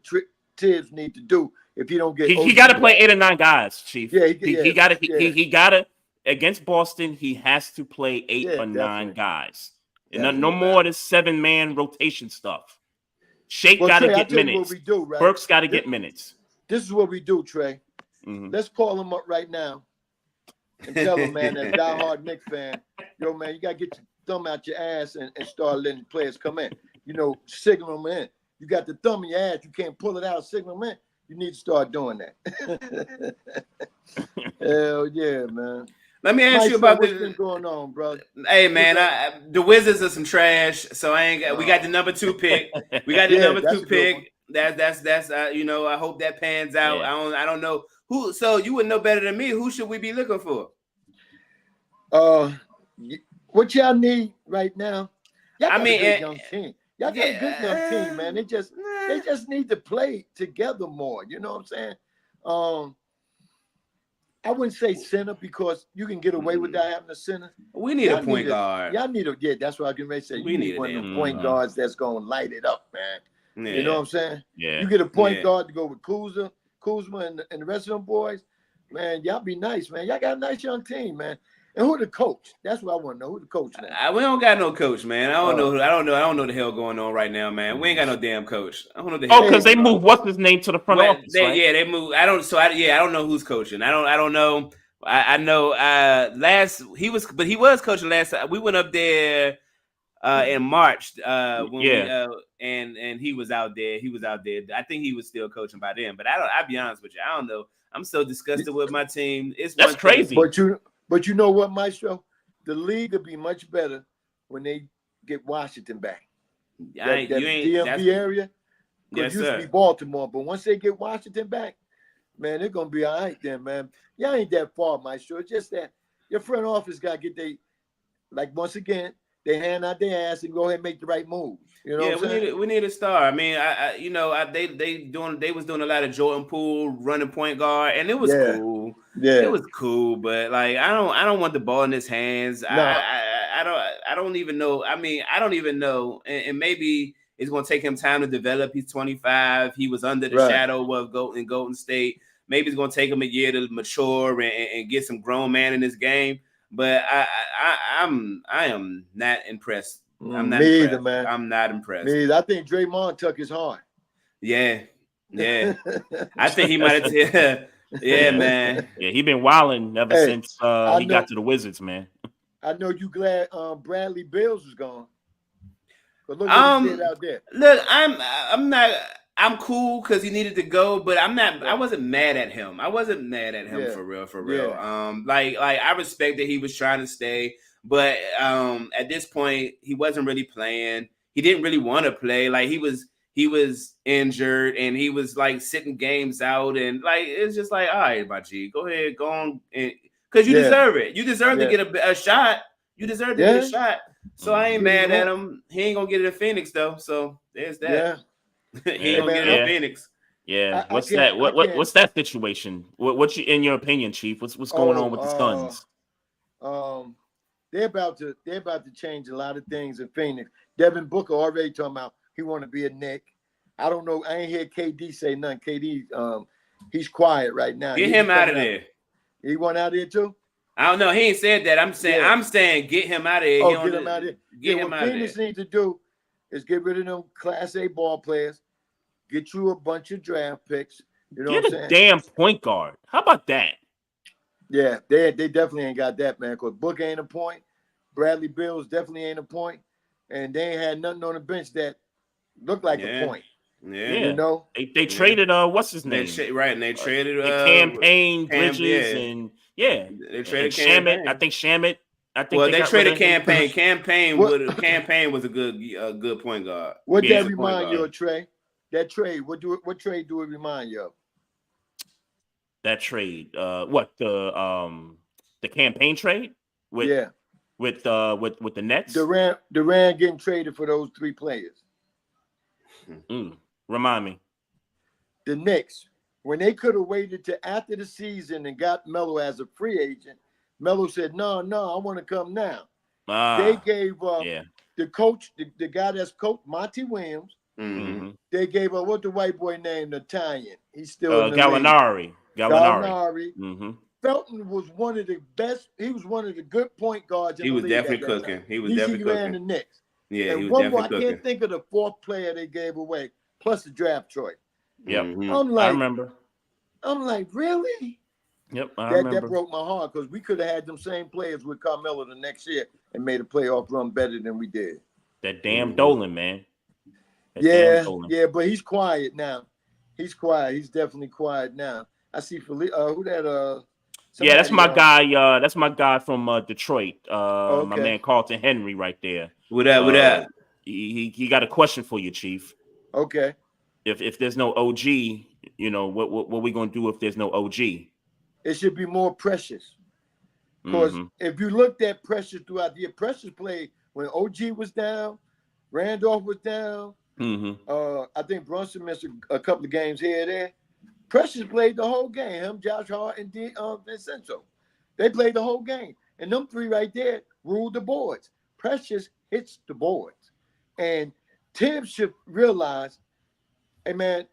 Tibbs need to do if he don't get. He got to play 8 or 9 guys, Chief. Yeah, he got to. against Boston, he has to play 8 or 9 definitely. guys. And Definitely. no more of this 7-man rotation stuff. Shake Well, got to Trey, I'll get tell you what minutes. we do, right? Burks got to get minutes. This is what we do, Trey. Mhm. Let's call him up right now and tell him, man, that diehard Knicks fan, yo, man, you got to get your thumb out your ass and start letting players come in. You know, signal them in. You got the thumb in your ass. You can't pull it out, signal them in. You need to start doing that. Hell yeah, man. Let me ask Mike, you about what's been going on, brother? Hey man, the Wizards are some trash. So I ain't got. We got the number 2 pick. We got the Yeah, number that's 2 a good one. pick. That's you know, I hope that pans out. Yeah. I don't know who. So you would know better than me. Who should we be looking for? What y'all need right now? Y'all got I mean, a good young team. Y'all got a good young team, man. They just need to play together more. You know what I'm saying? I wouldn't say center because you can get away with that having a center. We need a point guard. Y'all need that's what I can say. We You need need a one of damn them point guards that's gonna light it up, man. Yeah. You know what I'm saying? Yeah. You get a point guard to go with Kuzma and the rest of them boys, man. Y'all be nice, man. Y'all got a nice young team, man. And who the coach? That's what I want to know. Who the coach now? We don't got no coach, man. I don't know. I don't know the hell going on right now, man. We ain't got no damn coach. I don't know the hell. Oh, because they moved what's his name to the front office, right? Yeah, they moved. I don't know who's coaching. I don't know. I know he was coaching last time. We went up there in March and he was out there. I think he was still coaching by then, but I'll be honest with you. I don't know. I'm so disgusted with my team. That's crazy. But you know what, Maestro? The league will be much better when they get Washington back. That DMV area. Because it used to be Baltimore, but once they get Washington back, man, they're gonna be all right then, man. Y'all ain't that far, Maestro. It's just that your front office got to get once again, they hand out their ass and go ahead and make the right moves. You know what I'm saying? we need a star. I mean, they was doing a lot of Jordan Poole running point guard, and it was cool. Yeah, it was cool, but like I don't want the ball in his hands. No. I don't even know. I mean, I don't even know, and maybe it's gonna take him time to develop. He's 25. He was under the shadow of Golden State. Maybe it's gonna take him a year to mature and get some grown man in his game. But I am not impressed. I'm not Me impressed. either, man. I'm not impressed. Me either. I think Draymond took his heart. Yeah. I think he might have. Yeah, man. Yeah, he been wilding ever since he got to the Wizards, man. I know you glad Bradley Bills was gone. But look what he did out there. Look, I'm cool because he needed to go, but I'm not. I wasn't mad at him. For real. Yeah. Like I respect that he was trying to stay, but at this point he wasn't really playing. He didn't really want to play. Like he was injured and he was like sitting games out, and like it's just like, all right, my G, go ahead, go on, because you deserve it. You deserve to get a shot. You deserve to get a shot. So I ain't mad at him. He ain't gonna get it in Phoenix though. So there's that. Yeah. He ain't gonna get it in Phoenix. Yeah. What's that situation? What's in your opinion, Chief? What's going on with the Suns? They're about to change a lot of things in Phoenix. Devin Booker already talking about he want to be a Knick. I don't know. I ain't hear KD say nothing. KD, he's quiet right now. Get him out of there. He want out of there too? I don't know. He ain't said that. I'm saying get him out of there. Oh, get him out of there. Get him out of there. What Phoenix needs to do is get rid of them Class A ball players. Get you a bunch of draft picks. You know what I'm saying? Damn point guard. How about that? Yeah, they definitely ain't got that, man. Because Book ain't a point. Bradley Bills definitely ain't a point. And they ain't had nothing on the bench that looked like a point. Yeah. You know? They traded what's his name? And they traded Campaign, Bridges, and they traded Shamet. I think Shamet. They traded Campaign. Campaign was a good point guard. What that remind you of, Trey? That trade. What trade do it remind you of? That trade. The Campaign trade? With the Nets? Durant getting traded for those 3 players. Remind me. The Knicks, when they could have waited to after the season and got Melo as a free agent, Melo said, no, I want to come now. They gave the coach, the guy that's coach, Monty Williams. Mm-hmm. They gave what the white boy named Italian. He's still in the Gallinari. Gallinari. Mm-hmm. Felton was one of the best. He was one of the good point guards in He the was league. definitely cooking. He was definitely ran the cooking. Knicks. Yeah, he And was one more, I definitely can't cooking. think of the fourth player they gave away, plus the draft choice. Yep. I'm I like, remember. Really? Yep, I That remember. broke my heart because we could have had them same players with Carmelo the next year and made a playoff run better than we did. That damn Dolan, man. That damn Yeah, Dolan. yeah, but he's quiet now. He's quiet. He's definitely quiet now. I see who that Yeah, that's somebody, my guy. That's my guy from Detroit. My okay. man Carlton Henry, right there. What that? He got a question for you, Chief. Okay. If there's no OG, what we gonna do if there's no OG? It should be more Precious. Because if you looked at Precious throughout the year, Precious played when OG was down, Randolph was down. I think Brunson missed a couple of games here and there. Precious played the whole game. Him, Josh Hart, and Vincenzo. They played the whole game. And them three right there ruled the boards. Precious hits the boards. And Tibbs should realize, hey, man,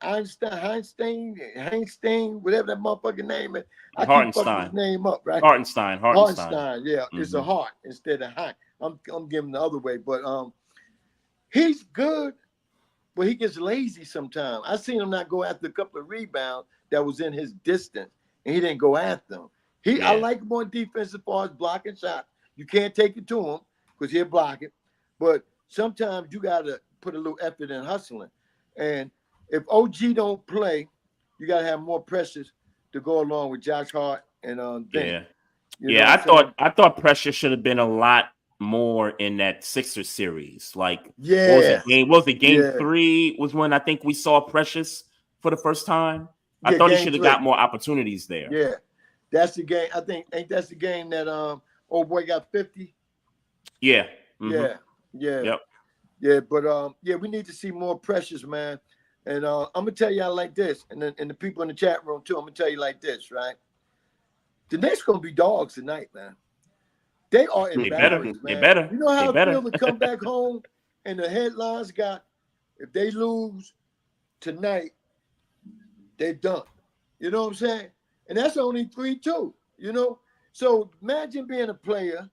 Einstein, whatever that motherfucking name is. I keep fucking his name up, right? Hartenstein, yeah. It's a Hart instead of Hein. I'm giving the other way, but he's good, but he gets lazy sometimes. I seen him not go after a couple of rebounds that was in his distance, and he didn't go after them. I like him on defense as far as blocking shots. You can't take it to him because he'll block it, but sometimes you gotta put a little effort in hustling. And if OG don't play, you gotta have more Precious to go along with Josh Hart and Yeah. You know I thought Precious should have been a lot more in that Sixers series. Like, yeah, what was it game 3 was when I think we saw Precious for the first time. I thought he should have got more opportunities there. Yeah, that's the game. I think ain't that's the game that old boy got 50. Yeah. Yeah. But we need to see more Precious, man. And I'm gonna tell y'all like this, and the people in the chat room too. I'm gonna tell you like this, right? The Knicks gonna be dogs tonight, man. They are embarrassed, man. They better. You know how it feels to come back home and the headlines got, if they lose tonight, they done. You know what I'm saying? And that's only 3-2, you know? So imagine being a player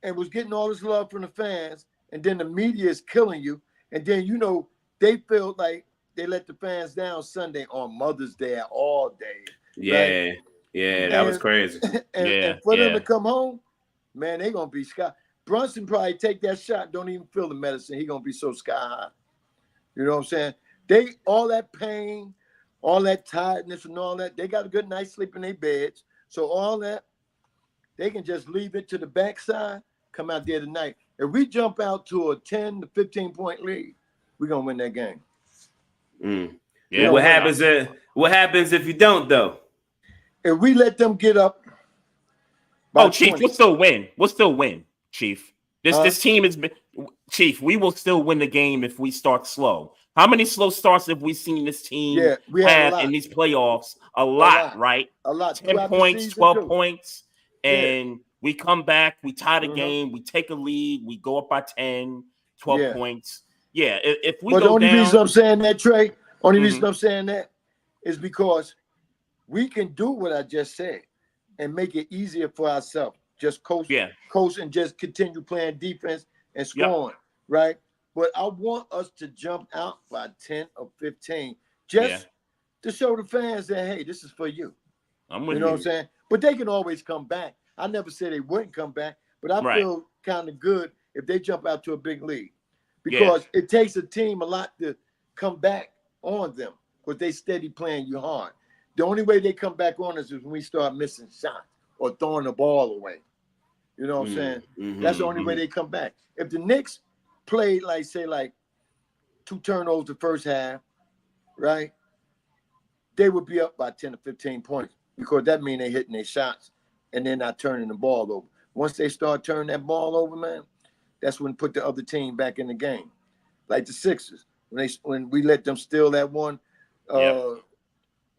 and was getting all this love from the fans, and then the media is killing you, and then, they feel like they let the fans down Sunday on Mother's Day all day. Yeah, right? That was crazy. And for them to come home, man, they gonna be sky. Brunson probably take that shot, don't even feel the medicine. He gonna be so sky high. You know what I'm saying? They all that pain, all that tiredness and all that, they got a good night's sleep in their beds. So all that, they can just leave it to the backside, come out there tonight. If we jump out to a 10 to 15 point lead, we're gonna win that game. Yeah. What happens if you don't though? If we let them get up. Chief, 20. We'll still win, Chief. This team has been, Chief. We will still win the game if we start slow. How many slow starts have we seen this team have in these playoffs? A lot, right? A lot. 10 points, 12 points, and we come back, we tie the game, we take a lead, we go up by 10, 12 points. Yeah, if we go down. But the only reason I'm saying that, Trey, reason I'm saying that is because we can do what I just said and make it easier for ourselves. Just coast and just continue playing defense and scoring, right? But I want us to jump out by 10 or 15 just to show the fans that, hey, this is for you. I'm with you. Know what I'm saying? But they can always come back. I never said they wouldn't come back, but I feel kind of good if they jump out to a big lead because it takes a team a lot to come back on them because they steady playing you hard. The only way they come back on us is when we start missing shots or throwing the ball away. You know what I'm saying? That's the only way they come back. If the Knicks played like 2 turnovers the first half, right? They would be up by 10 or 15 points because that means they're hitting their shots and they're not turning the ball over. Once they start turning that ball over, man, that's when put the other team back in the game. Like the Sixers, when we let them steal that one,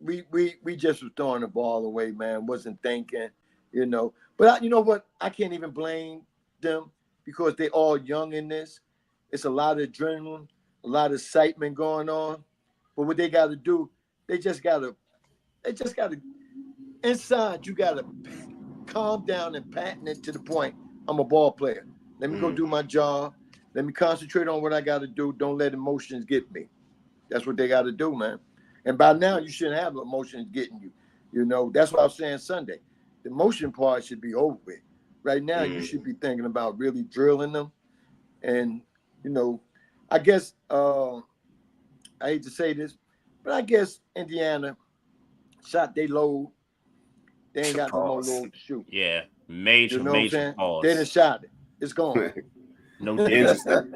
we just was throwing the ball away, man. Wasn't thinking, But you know what? I can't even blame them because they all young in this. It's a lot of adrenaline, a lot of excitement going on. But what they got to do, they just got to They just got to inside. You got to calm down and patent it to the point. I'm a ball player. Let me go do my job. Let me concentrate on what I got to do. Don't let emotions get me. That's what they got to do, man. And by now, you shouldn't have emotions getting you. You know, that's what I was saying Sunday. The emotion part should be over with. Right now, you should be thinking about really drilling them. And, you know, I guess, I hate to say this, but I guess Indiana shot they load. They ain't got no more load to shoot. Yeah, major, you know major pause. They done shot it. It's gone. No doubt. Interesting.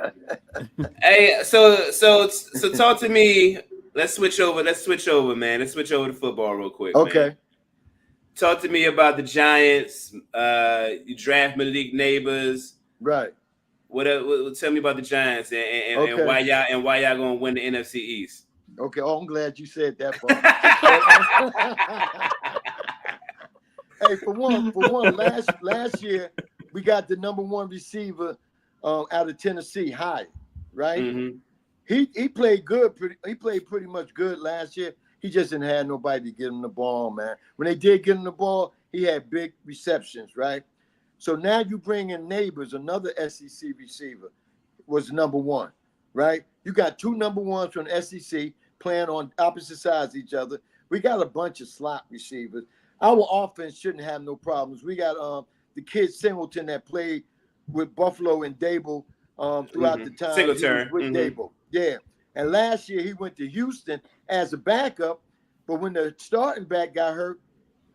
Hey, so talk to me. Let's switch over, man. Let's switch over to football real quick. Okay. Man. Talk to me about the Giants. You draft Malik Neighbors. Right. What tell me about the Giants and Okay. and why y'all gonna win the NFC East? Okay. Oh, I'm glad you said that part. Hey, for one, last year we got the number one receiver out of Tennessee, Hyatt, right? Mm-hmm. He played good. He played pretty much good last year. He just didn't have nobody to get him the ball, man. When they did get him the ball, he had big receptions, right? So now you bring in Neighbors, another SEC receiver, was number one, right? You got two number ones from the SEC playing on opposite sides of each other. We got a bunch of slot receivers. Our offense shouldn't have no problems. We got the kid Singleton that played with Buffalo and Dable throughout the time he was with Dable. Yeah. And last year he went to Houston as a backup, but when the starting back got hurt,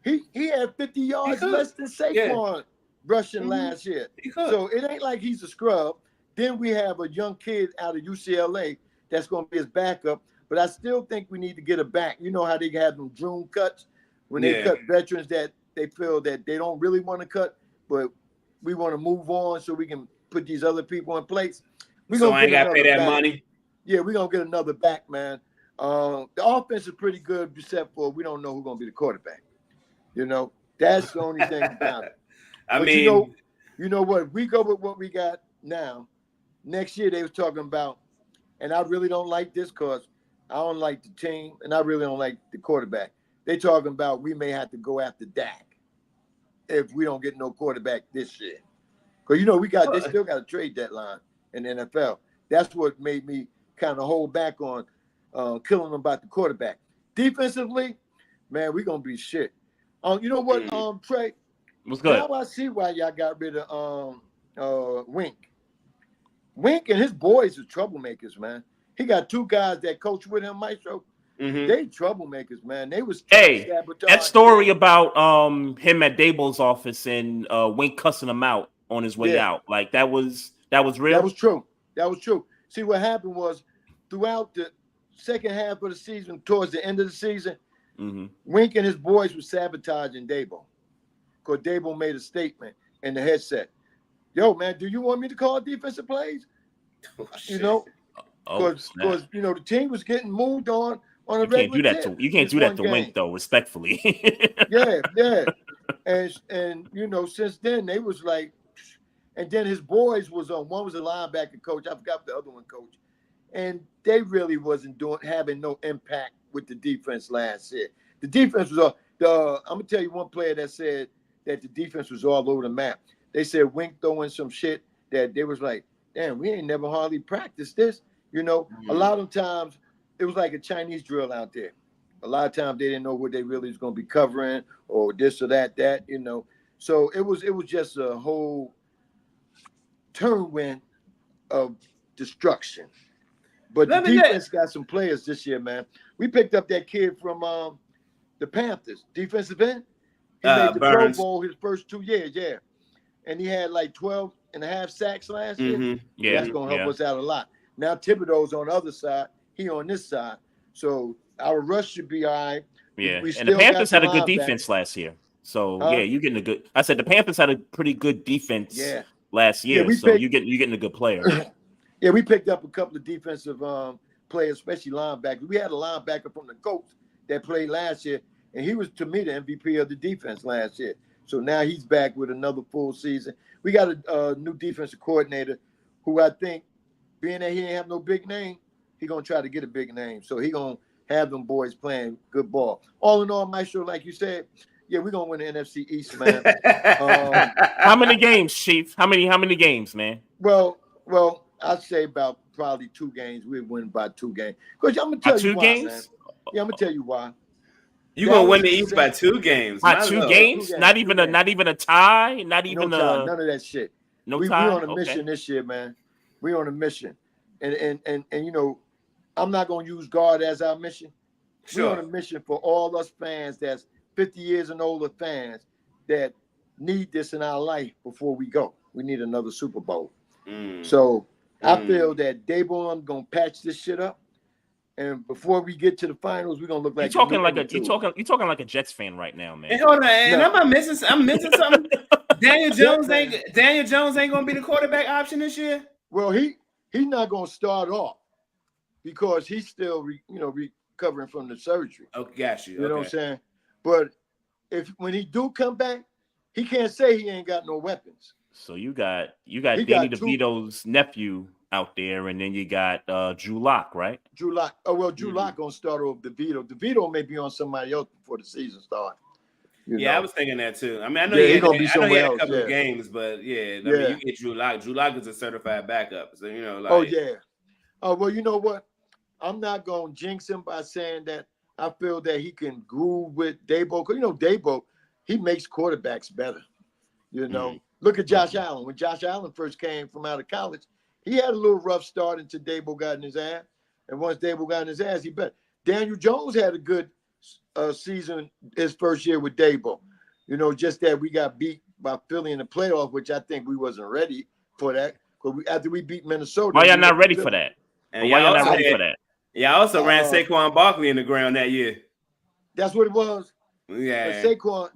he had 50 yards less than Saquon rushing last year. So it ain't like he's a scrub. Then we have a young kid out of UCLA that's going to be his backup, but I still think we need to get a back. You know how they have them June cuts when they cut veterans that they feel that they don't really want to cut, but we want to move on so we can put these other people in place. So I ain't got to pay that money? Yeah, we're going to get another back, man. The offense is pretty good, except for we don't know who's going to be the quarterback. You know, that's the only thing about it. I mean, you know what? We go with what we got now. Next year, they was talking about, and I really don't like this because I don't like the team, and I really don't like the quarterback. They talking about we may have to go after Dak if we don't get no quarterback this year. Because, you know, they still got a trade deadline in the NFL. That's what made me kind of hold back on killing them about the quarterback. Defensively, man, we're going to be shit. You know what, Trey? What's good? Now I see why y'all got rid of Wink. Wink and his boys are troublemakers, man. He got two guys that coach with him, Maestro. They troublemakers, man. They was that story about him at Dable's office and Wink cussing him out on his way out. Like that was real. That was true. That was true. See, what happened was throughout the second half of the season, towards the end of the season, Wink and his boys were sabotaging Dable. Because Dable made a statement in the headset. Yo, man, do you want me to call defensive plays? You know, because you know the team was getting moved on a regular. You can't do that to Wink though, respectfully. yeah. And you know, since then they was like, and then his boys was on. One was a linebacker coach. I forgot the other one coach, and they really wasn't having no impact with the defense last year. The defense was all. I'm gonna tell you one player that said that the defense was all over the map. They said Wink throwing some shit that they was like, damn, we ain't never hardly practiced this. You know, a lot of times it was like a Chinese drill out there. A lot of times they didn't know what they really was going to be covering or this or that, you know. So it was just a whole whirlwind of destruction. But the defense got some players this year, man. We picked up that kid from the Panthers, defensive end. He made the Pro Bowl his first 2 years, and he had like 12 and a half sacks last year. Yeah, that's going to help us out a lot. Now Thibodeau's on the other side. He on this side. So our rush should be all right. Yeah, and the Panthers had a good defense last year. So, you're getting a good – I said the Panthers had a pretty good defense last year. You're getting a good player. Yeah, we picked up a couple of defensive players, especially linebackers. We had a linebacker from the Colts that played last year, and he was, to me, the MVP of the defense last year. So now he's back with another full season. We got a new defensive coordinator who I think, being that he ain't have no big name, he going to try to get a big name. So he going to have them boys playing good ball. All in all, Maestro, like you said, yeah, we're gonna win the NFC East, man. How many games, Chief? How many games, man? Well, I'd say about probably 2 games. We'd win by 2 games. Because I'm gonna By tell you 2 why, games? man. Yeah, I'm gonna tell you why. You gonna win the East by 2 games? By My 2 Lord. games? 2 games, Not 2 even games. not even a tie? Not even No tie, none of that shit. no we tie? on a mission this year, man. We on a mission. And you know, I'm not gonna use God as our mission. Sure. We're on a mission for all us fans that's 50 years and older fans that need this in our life before we go. We need another Super Bowl. So I feel that Dable, I'm gonna patch this shit up. And before we get to the finals, we're gonna look like you talking like a Jets fan right now, man. And hold on, and I'm missing something. Daniel Jones ain't gonna be the quarterback option this year. Well, he's not gonna start off because he's still recovering from the surgery. Okay, got you. You know what I'm saying? But when he do come back, he can't say he ain't got no weapons. So you got Danny DeVito's nephew out there, and then you got Drew Lock, right? Drew Lock. Oh well, Drew Lock gonna start over DeVito. DeVito may be on somebody else before the season starts. I was thinking that too. I mean, I know he had a couple of games, but I mean, you get Drew Lock. Drew Lock is a certified backup, so Oh yeah. Oh well, you know what? I'm not gonna jinx him by saying that I feel that he can groove with Dabo. Because Dabo, he makes quarterbacks better. Look at Josh Allen. When Josh Allen first came from out of college, he had a little rough start until Dabo got in his ass. And once Dabo got in his ass, he bet. Daniel Jones had a good season his first year with Dabo. Just that we got beat by Philly in the playoff, which I think we wasn't ready for that. Because after we beat Minnesota. Why y'all not ready for that? And why y'all not ready for that? Yeah, I also ran Saquon Barkley in the ground that year. That's what it was. Yeah. But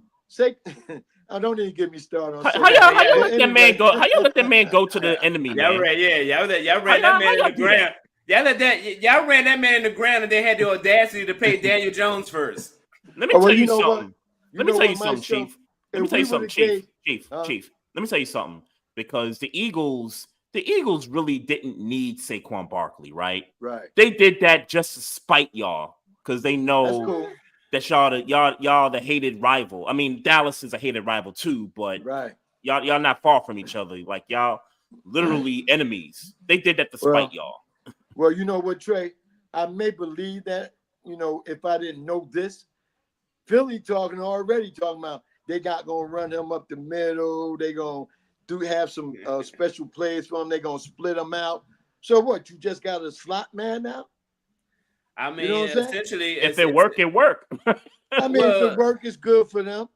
I don't even get me started on how y'all let that man go? How y'all let that man go to the enemy, man? Y'all ran that man in the ground. Y'all ran that man in the ground, and they had the audacity to pay Daniel Jones first. Let me tell you something. Let me tell you something, Chief. Let me tell you something, Chief. Chief. Let me tell you something. Because the Eagles really didn't need Saquon Barkley, right? Right. They did that just to spite y'all because they know that y'all the hated rival. I mean, Dallas is a hated rival too, but y'all not far from each other. Like y'all literally enemies. They did that to spite y'all. Well, you know what, Trey? I may believe that, if I didn't know this. Philly already talking about they not gonna run him up the middle. They gonna have some special plays for him. They're going to split him out. So what? You just got a slot man now? I mean, essentially. If it work, it work. I mean, if it work, it's good for them.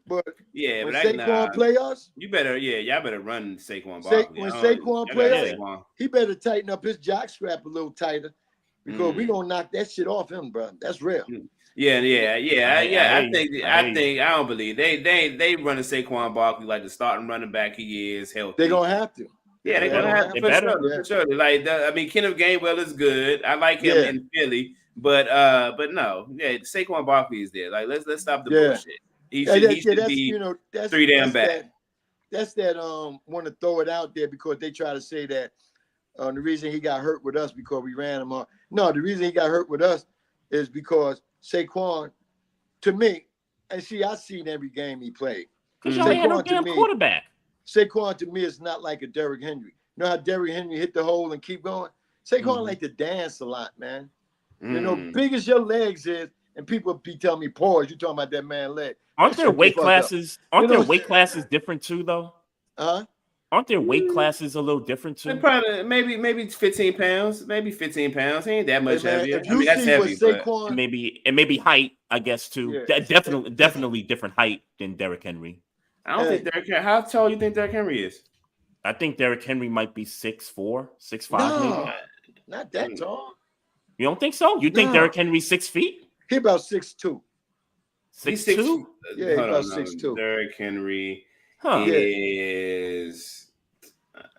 But when Saquon play us? Y'all better run Saquon Barkley. When Saquon play us, he better tighten up his jock strap a little tighter because we going to knock that shit off him, bro. That's real. I don't believe they running Saquon Barkley like the starting running back he is healthy. They're gonna have to. Yeah, they're gonna have to for sure. Like Kenneth Gainwell is good. I like him in Philly, but no, Saquon Barkley is there. Like let's stop the bullshit. He should be that's 3 damn back. That's want to throw it out there because they try to say that the reason he got hurt with us because we ran him on. No, the reason he got hurt with us is because Saquon, to me, and I seen every game he played. Because y'all had no damn quarterback. Saquon to me is not like a Derrick Henry. You know how Derrick Henry hit the hole and keep going? Saquon like to dance a lot, man. Big as your legs is, and people be telling me, pause, you talking about that man leg. Aren't there weight classes? Aren't there weight classes different too, though? Aren't there weight classes a little different too? Probably maybe 15 pounds. Maybe 15 pounds. He ain't that much heavier. I mean, that's heavy. Saquon, maybe height, I guess too. Yeah. Definitely different height than Derrick Henry. I don't think Derrick Henry. How tall you think Derrick Henry is? I think Derrick Henry might be 6'4", 6'5", maybe. Not that tall. You don't think so? You think Derrick Henry's 6 feet? He about 6'2". 6'2"? Yeah, he about 6'2". Derrick Henry is.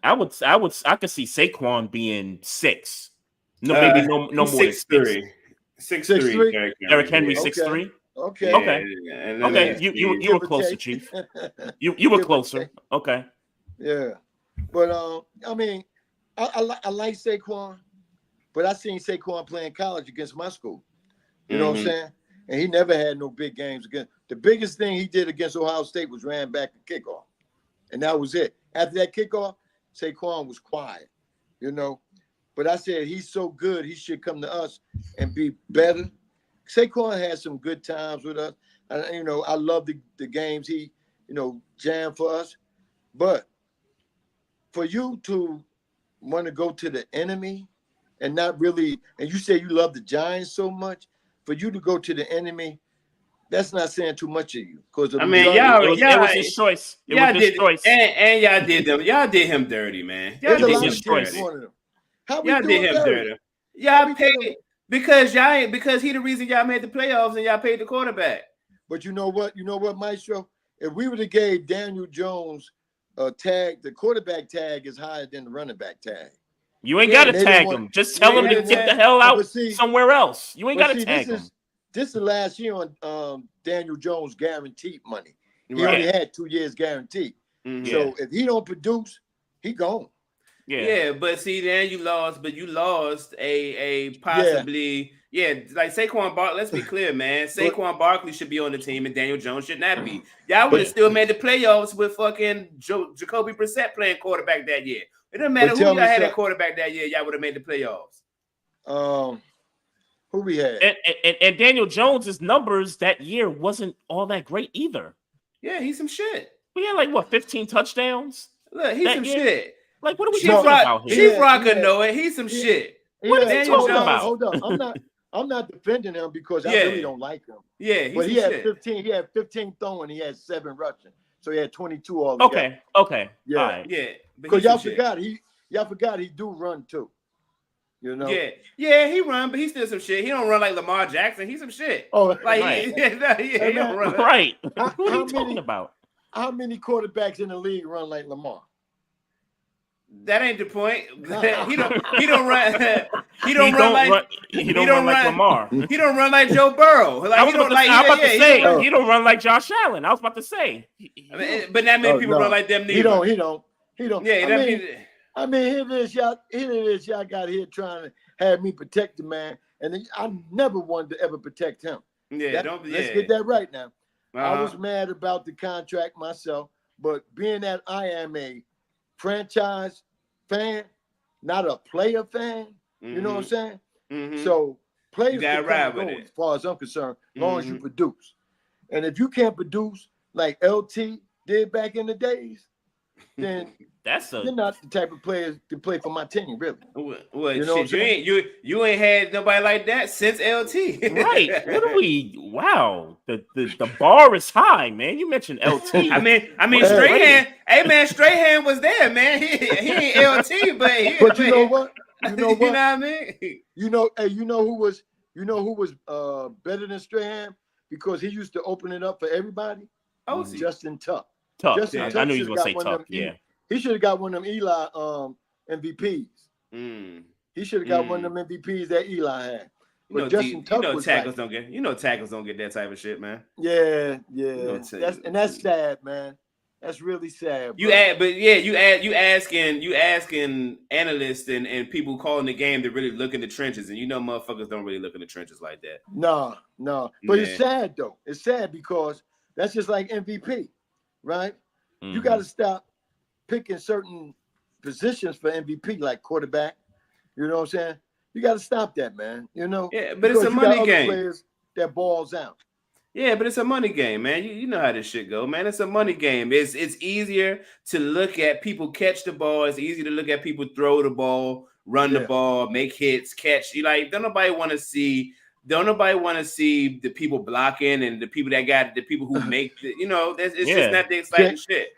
I could see Saquon being 6. No, maybe no more 6'3". 6'3". Derrick Henry 6'3". Okay. Okay. You were closer, Chief. You were closer. Okay. Yeah, but I mean, I like Saquon, but I seen Saquon play in college against my school. You know what I'm saying? And he never had no big games against. The biggest thing he did against Ohio State was ran back the kickoff. And that was it. After that kickoff, Saquon was quiet, you know. But I said, he's so good, he should come to us and be better. Saquon had some good times with us. You know, I love the games he, you know, jammed for us. But for you to want to go to the enemy and not really, and you say you love the Giants so much, for you to go to the enemy, that's not saying too much of you. Because I mean, it was his choice. It was his choice. And y'all did them. Y'all did him dirty, man. Y'all There's a did lot him of teams dirty. wanted him. How we Y'all doing did him dirty? dirty. Y'all paid because he the reason y'all made the playoffs and y'all paid the quarterback. But you know what? You know what, Maestro? If we would have gave Daniel Jones a tag, the quarterback tag is higher than the running back tag. You ain't got to tag him. Just tell him to get the hell out somewhere else. You ain't got to tag him. This is the last year on Daniel Jones guaranteed money. He only had 2 years guaranteed. So if he don't produce, he gone. Yeah, but see, then you lost a possibly like Saquon Barkley. Let's be clear, man. Saquon Barkley should be on the team and Daniel Jones should not be. Y'all would have still made the playoffs with fucking Jacoby Brissett playing quarterback that year. It doesn't matter who y'all had at quarterback that year. Y'all would have made the playoffs. Who we had? And Daniel Jones's numbers that year wasn't all that great either. Yeah, he's some shit. We had 15 touchdowns. Look, he's some shit. Like, what are we talking about here? Chief Rocka know it. He's some shit. What are you talking about? Hold up. I'm not defending him because I really don't like him. Yeah, but he had 15. He had 15 throwing. He had 7 rushing. So he had 22 all together. Okay. Yeah. All right. Yeah. Because y'all forgot he do run too. You know? Yeah, he run, but he's still some shit. He don't run like Lamar Jackson. He's some shit. Oh, like right. he don't run. Right. What are you talking about? How many quarterbacks in the league run like Lamar? That ain't the point. He don't run. He don't run like Lamar. He don't run like Joe Burrow. Like he don't run like Josh Allen. I was about to say. But that many people run like them neither. He don't. Yeah, I mean, here it is. Y'all got here trying to have me protect the man, and I never wanted to ever protect him. Yeah, let's get that right now. I was mad about the contract myself, but being that I am a franchise fan, not a player fan, you know what I'm saying? So players can come and go as far as I'm concerned, as long as you produce. And if you can't produce like LT did back in the days, then you're not the type of players to play for my team, really. Well, you know shit, you ain't had nobody like that since LT. Right. What are we? Wow. The bar is high, man. You mentioned LT. I mean, Strahan. Hey, man, Strahan was there, man. He ain't LT, but you know what? You know what? You know what I mean? You know who was better than Strahan because he used to open it up for everybody? Justin Tuck. Tuck. I knew you were gonna say Tuck. Yeah. He should have got one of them Eli MVPs. He should have got one of them MVPs that Eli had. But Justin Tuck was tackles don't get that type of shit, man. Yeah. That's sad, man. That's really sad. You asking analysts and people calling the game to really look in the trenches, and motherfuckers don't really look in the trenches like that. No. But it's sad though. It's sad because that's just like MVP, right? You got to stop picking certain positions for MVP, like quarterback. You know what I'm saying? You got to stop that, man. You know? Yeah, but it's a money game. Players that balls out. Yeah, but it's a money game, man. You know how this shit go, man. It's a money game. It's easier to look at people catch the ball. It's easier to look at people throw the ball, run the ball, make hits, catch. Don't nobody want to see the people blocking and the people who make the, it's just not the exciting shit.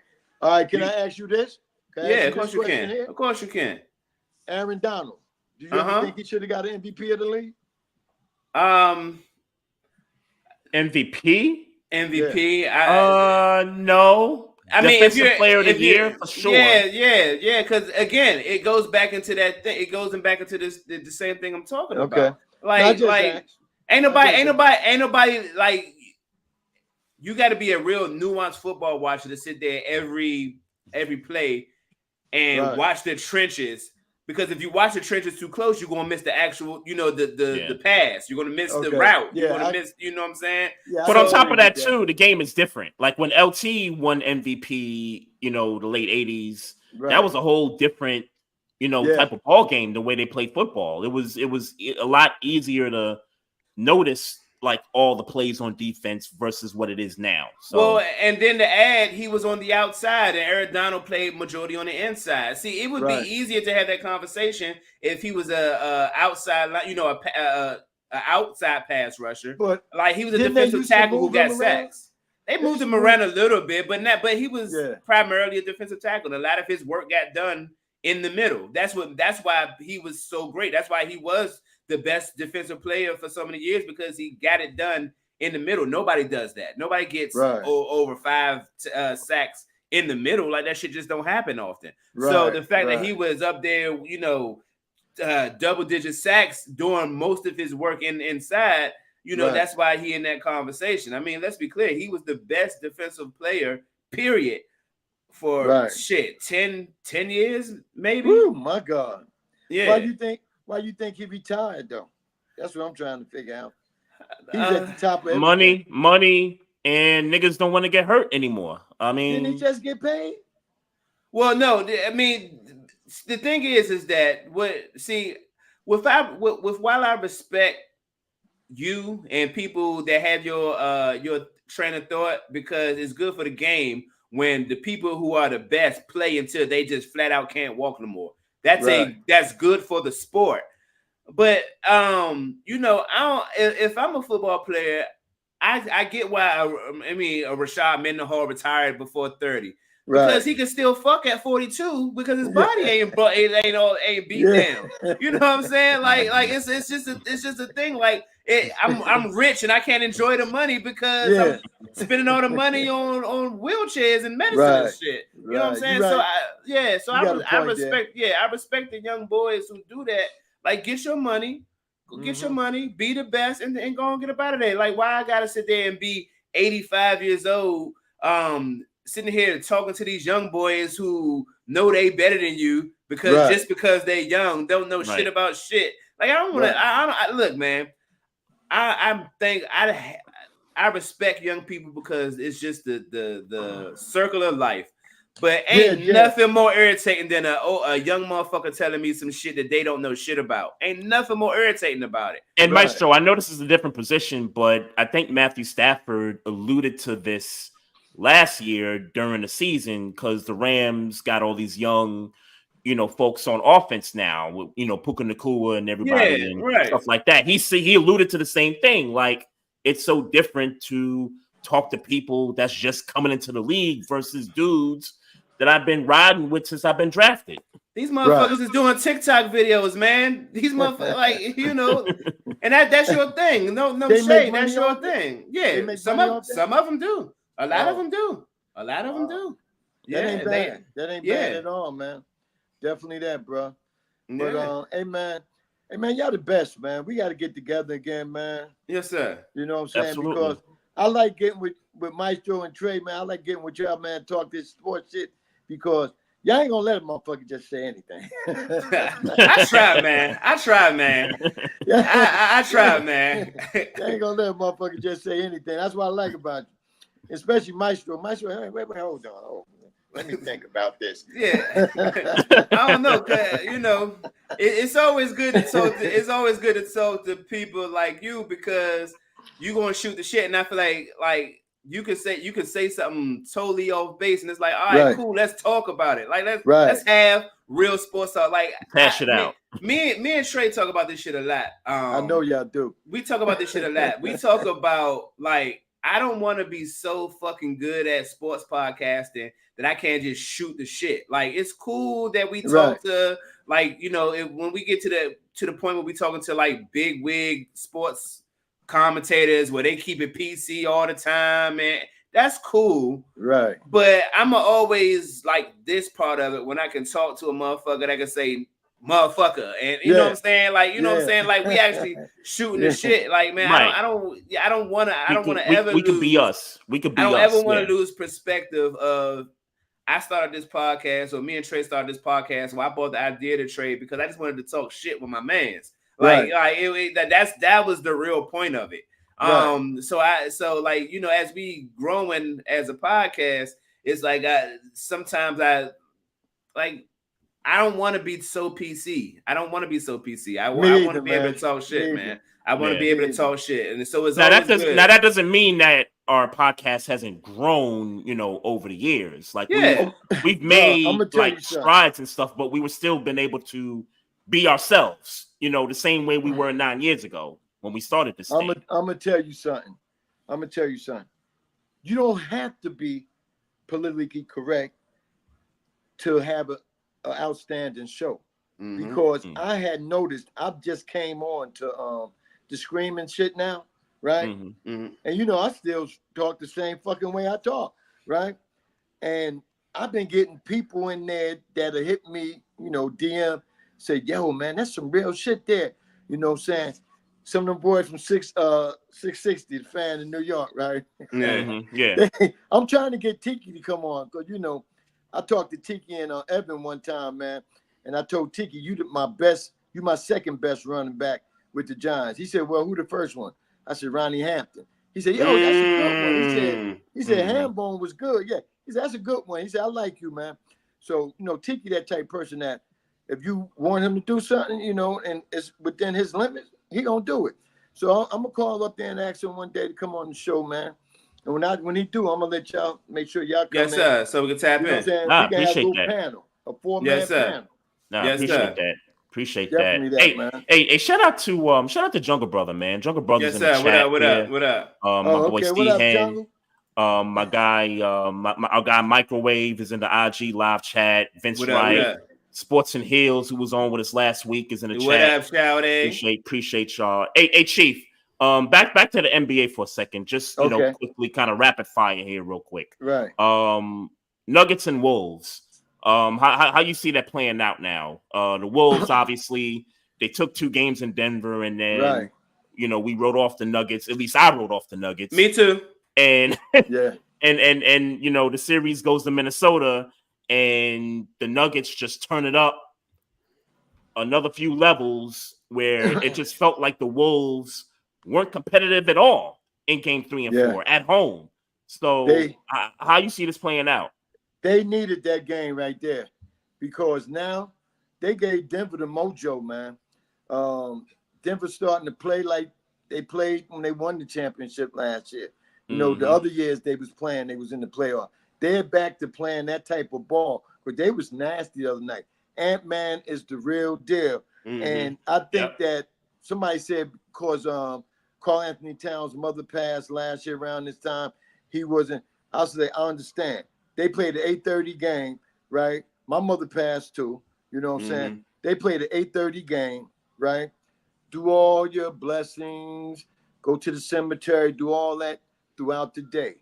All right, can I ask you this? Of course you can. Here? Of course you can. Aaron Donald. Do you ever think he should have got an MVP of the league? MVP? Yeah. No. I mean, if you're player of the year for sure. Yeah. Because again, it goes back into that thing. It goes back into the same thing I'm talking about. Like ain't nobody like. You got to be a real nuanced football watcher to sit there every play and watch the trenches Because if you watch the trenches too close, you're gonna miss the actual, the pass. You're gonna miss the route. You're gonna miss, you know what I'm saying? Yeah, but on top of that too, the game is different. Like when LT won MVP, the late 80s, that was a whole different, type of ball game. The way they played football, it was a lot easier to notice like all the plays on defense versus what it is now. So, well, and then to add, he was on the outside, and Eric Donald played majority on the inside. See, it would be easier to have that conversation if he was a outside, a outside pass rusher. But like he was a defensive tackle who got sacks. They moved him around a little bit, but he was primarily a defensive tackle. And a lot of his work got done in the middle. That's why he was so great. That's why he was the best defensive player for so many years, because he got it done in the middle. Nobody does that. Nobody gets over 5 sacks in the middle. Like that shit just don't happen often. So the fact that he was up there, double-digit sacks doing most of his work inside, that's why he in that conversation. I mean, let's be clear. He was the best defensive player, period, for 10 years, maybe. Oh my God. Yeah. Why you think he retired though? That's what I'm trying to figure out. He's at the top of everything. Money, and niggas don't want to get hurt anymore. I mean, didn't he just get paid? Well, no. I mean, the thing is that while I respect you and people that have your train of thought, because it's good for the game when the people who are the best play until they just flat out can't walk no more. That's good for the sport. But if I'm a football player, I get why Rashad Mendenhall retired before 30. Because he can still fuck at 42 because his body ain't beat down. You know what I'm saying? Like it's just a thing. Like I'm rich and I can't enjoy the money because I'm spending all the money on wheelchairs and medicine and shit. You know what I'm saying? So I respect the young boys who do that. Like get your money, be the best, and go and get up out of there. Like why I gotta sit there and be 85 years old, sitting here talking to these young boys who know they better than you just because they're young, don't know shit about shit. Like I don't want to. Look, man. I respect young people because it's just the circle of life. But ain't nothing more irritating than a young motherfucker telling me some shit that they don't know shit about. Ain't nothing more irritating about it. And Maestro, I know this is a different position, but I think Matthew Stafford alluded to this last year during the season because the Rams got all these young, folks on offense now with, Puka Nacua and everybody and stuff like that. He alluded to the same thing. Like it's so different to talk to people that's just coming into the league versus dudes that I've been riding with since I've been drafted. These motherfuckers is doing TikTok videos, man. These motherfuckers, and that's your thing. No shade. That's your thing. Yeah, some of them do. A lot of them do. Yeah, that ain't bad. That ain't bad at all, man. Definitely that, bro. But hey, man, y'all the best, man. We got to get together again, man. Yes, sir. You know what I'm saying? Absolutely. Because I like getting with Maestro and Trey, man. I like getting with y'all, man. Talk this sports shit because y'all ain't gonna let a motherfucker just say anything. I tried, man. I tried, man. Y'all ain't gonna let a motherfucker just say anything. That's what I like about you, especially Maestro. Maestro, hey, wait, hold on. Let me think about this. Yeah, I don't know. It's always good to talk. It's always good to talk to people like you because you gonna shoot the shit, and I feel like you could say something totally off base, and it's like, all right, cool, let's talk about it. Like let's have real sports talk. Like hash it out. Me and Trey talk about this shit a lot. I know y'all do. We talk about this shit a lot. We talk about like I don't want to be so fucking good at sports podcasting that I can't just shoot the shit. Like it's cool that we talk to like when we get to the point where we talking to like big wig sports commentators where they keep it PC all the time, and that's cool. Right. But I'ma always like this part of it when I can talk to a motherfucker that can say motherfucker, and you know what I'm saying? Like, you know what I'm saying? Like we actually shooting the shit. Like, man, I don't wanna ever we could be us. We could be us. I don't ever want to lose perspective of I started this podcast, or me and Trey started this podcast. Well, I bought the idea to trade because I just wanted to talk shit with my mans. Like, that was the real point of it. Right. So like, you know, as we growing as a podcast, it's like sometimes I don't want to be so PC. I don't want to be so PC. I want to be able to talk shit, man. I want to be able to talk shit, and so it's always good. Now that doesn't mean that our podcast hasn't grown, you know, over the years. Like we've made like strides and stuff, but we were still been able to be ourselves, you know, the same way we were 9 years ago when we started this thing. I'm gonna tell you something. You don't have to be politically correct to have an outstanding show. Because I had noticed, I just came on to the screaming shit now, right? And you know, I still talk the same fucking way I talk, right? And I've been getting people in there that'll hit me, you know, DM, say, yo, man, that's some real shit there. You know what I'm saying? Some of them boys from 660, the fan in New York, right? Yeah. I'm trying to get Tiki to come on, because, you know, I talked to Tiki and Evan one time, man, and I told Tiki, you my second best running back with the Giants. He said, well, who the first one? I said, Ronnie Hampton. He said, yo, that's a good one. He said, Hambone was good. Yeah. He said, that's a good one. He said, I like you, man. So, you know, Tiki, that type of person that if you want him to do something, you know, and it's within his limits, he gonna do it. So I'm gonna call up there and ask him one day to come on the show, man. And when he do, I'm gonna let y'all make sure y'all come in. Yes, sir. So we can tap in. We can have a little panel, a 4-man panel. Appreciate Definitely that. Man. Hey, shout out to Jungle Brother, man. Jungle Brother's in the chat. What up? My boy Steve Hand. My guy, our guy Microwave is in the IG live chat. Vince Wright, Sports and Heels, who was on with us last week, is in the chat. What up, Shouty? Appreciate y'all. Hey, Chief. Back to the NBA for a second. Just you know, quickly, kind of rapid fire here, real quick. Right. Nuggets and Wolves. How you see that playing out now? The Wolves, obviously, they took 2 games in Denver, and then you know, we wrote off the Nuggets. At least I wrote off the Nuggets. Me too. And and you know, the series goes to Minnesota, and the Nuggets just turn it up another few levels where it just felt like the Wolves weren't competitive at all in game 3 and 4 at home. So how you see this playing out? They needed that game right there, because now they gave Denver the mojo, man. Denver starting to play like they played when they won the championship last year. You know, the other years they was playing, they was in the playoff. They're back to playing that type of ball, but they was nasty the other night. Ant-Man is the real deal. And I think that somebody said because Karl Anthony Towns' mother passed last year around this time, he wasn't. I say, I understand. They played an 8:30 game, right? My mother passed too. You know what I'm saying? They played an 8:30 game, right? Do all your blessings, go to the cemetery, do all that throughout the day.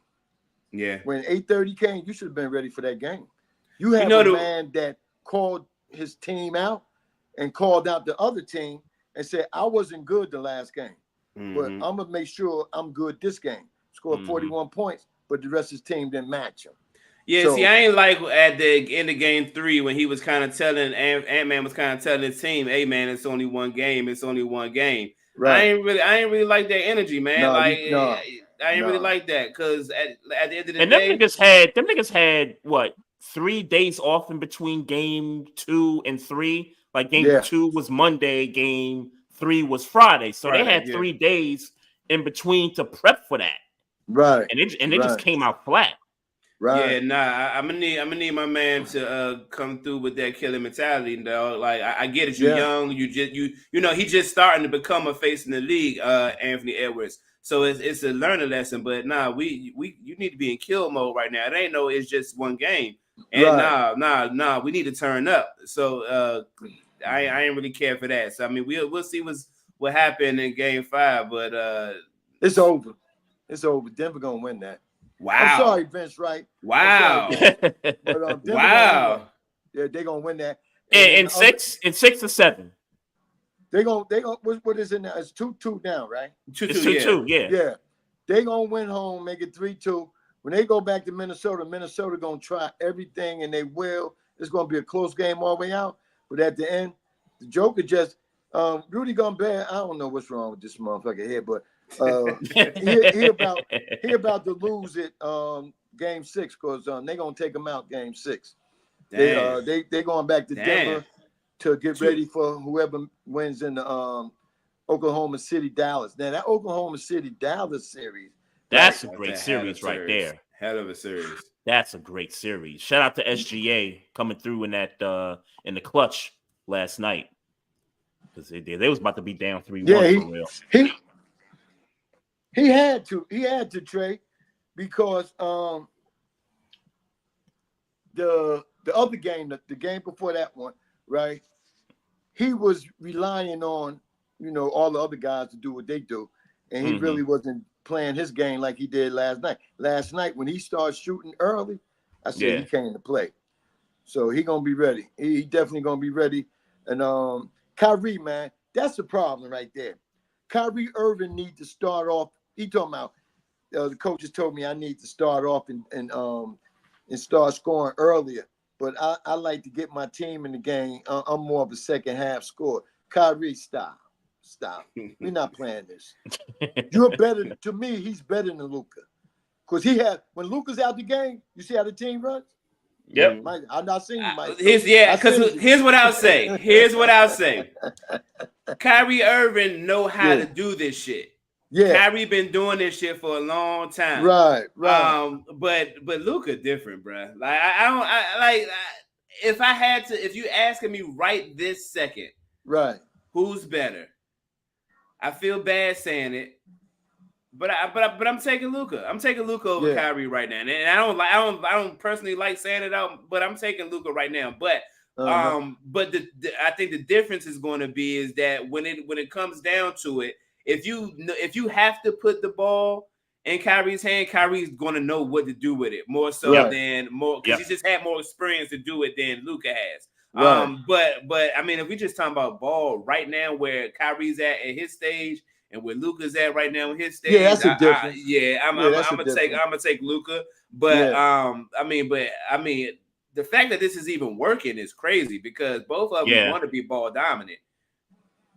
Yeah. When 8:30 came, you should have been ready for that game. You have a man that called his team out and called out the other team and said, I wasn't good the last game, but I'm going to make sure I'm good this game. Scored 41 points, but the rest of his team didn't match him. Yeah, see, I ain't like at the end of game 3 when he was kind of telling Ant-Man was kind of telling his team, "Hey, man, it's only one game. It's only one game." Right. I ain't really like that energy, man. I ain't really like that, because at the end of the day, them niggas had what, 3 days off in between game 2 and 3. Like game 2 was Monday, game 3 was Friday, so they had 3 days in between to prep for that. Right. And they just came out flat. Right. Yeah, nah. I'm gonna need my man to come through with that killer mentality, though. Like I get it, you're young, you know, he just starting to become a face in the league, Anthony Edwards. So it's a learning lesson. But nah, you need to be in kill mode right now. It ain't it's just one game. And nah, we need to turn up. So I ain't really care for that. So I mean, we'll see what happened in game 5, but it's over. It's over. Denver gonna win that. Wow. I'm sorry, Vince Wright. Wow. But, wow. Yeah, they're gonna win that. In 6 or 7. They gonna what is it now? It's 2-2 now, right? 2-2, yeah. They gonna win home, make it 3-2. when they go back to Minnesota, Minnesota gonna try everything, and they will. It's gonna be a close game all the way out. But at the end, the Joker just Rudy Gobert. I don't know what's wrong with this motherfucker here, but he about to lose it game 6 because they gonna take him out game 6. They going back to Denver to get ready for whoever wins in the Oklahoma City Dallas. Now that Oklahoma City Dallas series, that's a great series right there. Hell of a series. That's a great series. Shout out to SGA coming through in that in the clutch last night, because they was about to be down 3-1 for real. He had to trade because the other game, the game before that one, right? He was relying on all the other guys to do what they do, and he really wasn't playing his game like he did last night. Last night when he started shooting early, I said he came to play, so he gonna be ready. He definitely gonna be ready. And Kyrie, man, that's the problem right there. Kyrie Irving need to start off. He talking about the coaches told me I need to start off and start scoring earlier. But I like to get my team in the game. I'm more of a second half scorer. Kyrie, stop. We're not playing this. You're better to me. He's better than Luka, because when Luka's out the game, you see how the team runs. Yep. Mike, I'm not seeing you, Mike. Here's what I'll say. Kyrie Irving know how to do this shit. Yeah, Kyrie been doing this shit for a long time. Right. But Luka different, bro. Like if you asking me right this second, right, who's better? I feel bad saying it, but I'm taking Luka. I'm taking Luka over Kyrie right now, and I don't personally like saying it out, but I'm taking Luka right now. But but I think the difference is going to be is that when it comes down to it, if you have to put the ball in Kyrie's hand, Kyrie's going to know what to do with it more so than because he's just had more experience to do it than Luka has. Right. But I mean, if we just talking about ball right now, where Kyrie's at his stage and where Luka's at right now in his stage, that's a difference. I'm gonna take Luka. But I mean, the fact that this is even working is crazy because both of them want to be ball dominant.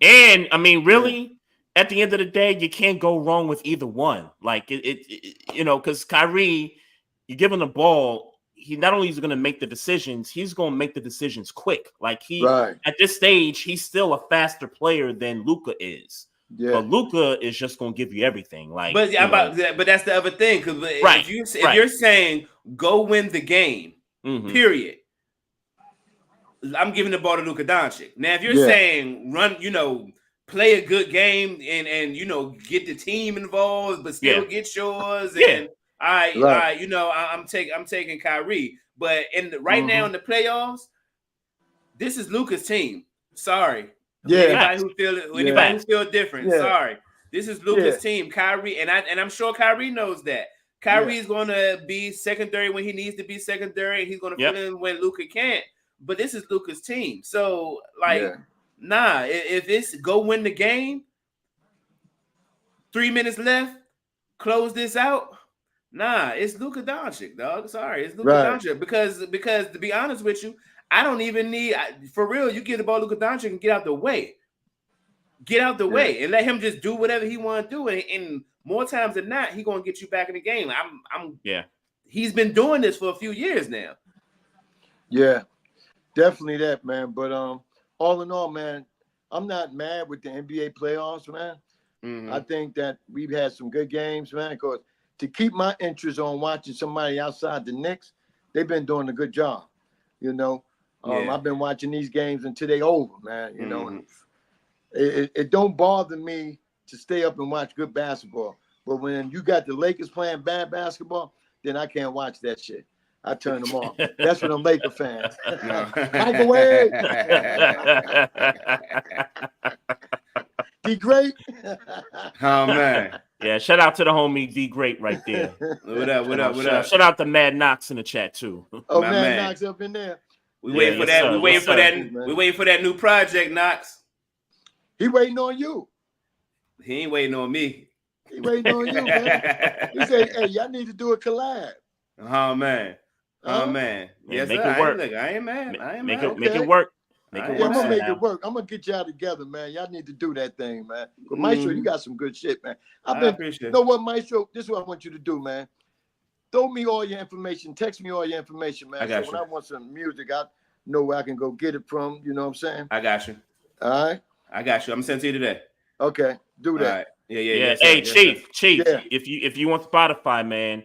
And I mean, really, at the end of the day, you can't go wrong with either one. Like because Kyrie, you give him the ball. He not only is going to make the decisions, he's going to make the decisions quick. Like at this stage, he's still a faster player than Luka is. Yeah. But Luka is just going to give you everything. Like, but that's the other thing. Because if you're saying go win the game, period, I'm giving the ball to Luka Doncic. Now, if you're saying run, play a good game and get the team involved, but still get yours and. All right. I'm taking Kyrie, but now in the playoffs, this is Luka's team. Sorry, anybody who feel different. Sorry, this is Luka's team. Kyrie, and I'm sure Kyrie knows that. Kyrie is going to be secondary when he needs to be secondary, and he's going to fill in when Luka can't. But this is Luka's team, so if it's go win the game, 3 minutes left, close this out. Nah, it's Luka Doncic, dog. Sorry, it's Luka Doncic because to be honest with you, I don't even need for real. You get the ball to Luka Doncic and get out the way, and let him just do whatever he want to do. And more times than not, he gonna get you back in the game. He's been doing this for a few years now. Yeah, definitely that, man. But all in all, man, I'm not mad with the NBA playoffs, man. Mm-hmm. I think that we've had some good games, man. Because to keep my interest on watching somebody outside the Knicks, they've been doing a good job. I've been watching these games until they over, man. And it don't bother me to stay up and watch good basketball. But when you got the Lakers playing bad basketball, then I can't watch that shit. I turn them off. That's for them Laker fans. Microwave. D Great. Oh man. Yeah, shout out to the homie D Great right there. What up? Shout out to Mad Knox in the chat too. Oh, Mad Knox up in there. We waiting for that. We waiting for that new project, Knox. He waiting on you. He ain't waiting on me. He waiting on you, man. He said, "Hey, y'all need to do a collab." Oh man. Oh Huh? man. Yes, make sir. it work. I ain't mad. I ain't Make mad. it make Okay. it work. Make Yeah, it Yeah, work. I'm gonna make somehow. it work. I'm gonna get y'all together, man. Y'all need to do that thing, man. But Maestro, you got some good shit, man. I appreciate you it. know what, Maestro? This is what I want you to do, man. Throw me all your information. Text me all your information, man. I got so you. when I want some music, I know where I can go get it from. You know what I'm saying? I got you. All right. I got you. I'm sending to you today. Okay. Do All that. right. Yeah. Yeah. Yes, sir. Hey, Yes, Chief. sir. Chief. Yeah. If you want Spotify, man,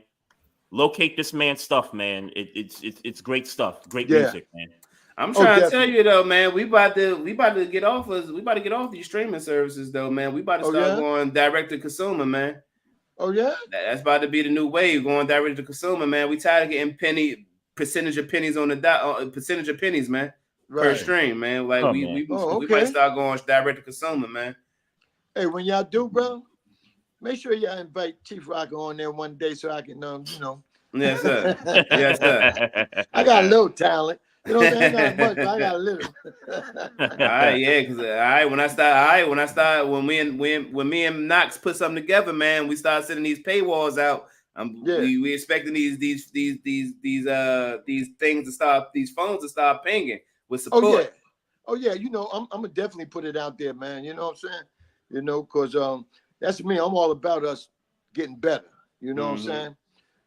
locate this man's stuff, man. It's great stuff. Great Yeah. music, man. I'm trying to tell definitely. you though, man. We about to get off these streaming services though, man. We about to start going direct to consumer, man. Oh yeah. That's about to be the new wave, going direct to consumer, man. We tired of getting percentage of pennies on the percentage of pennies, man, per Right. stream, man. Like Oh, we man. we might start going direct to consumer, man. Hey, when y'all do, bro, make sure y'all invite Chief Rocka on there one day so I can, Yes, sir. Yes, sir. I got a little talent. You know what I'm saying? I ain't got much, but I got a little. All right, yeah, because when me and Knox put something together, man, we start sending these paywalls out. We expecting these things to start, these phones to start pinging with support. Oh yeah. You know, I'm gonna definitely put it out there, man. You know what I'm saying? You know, because that's me. I'm all about us getting better. You know what I'm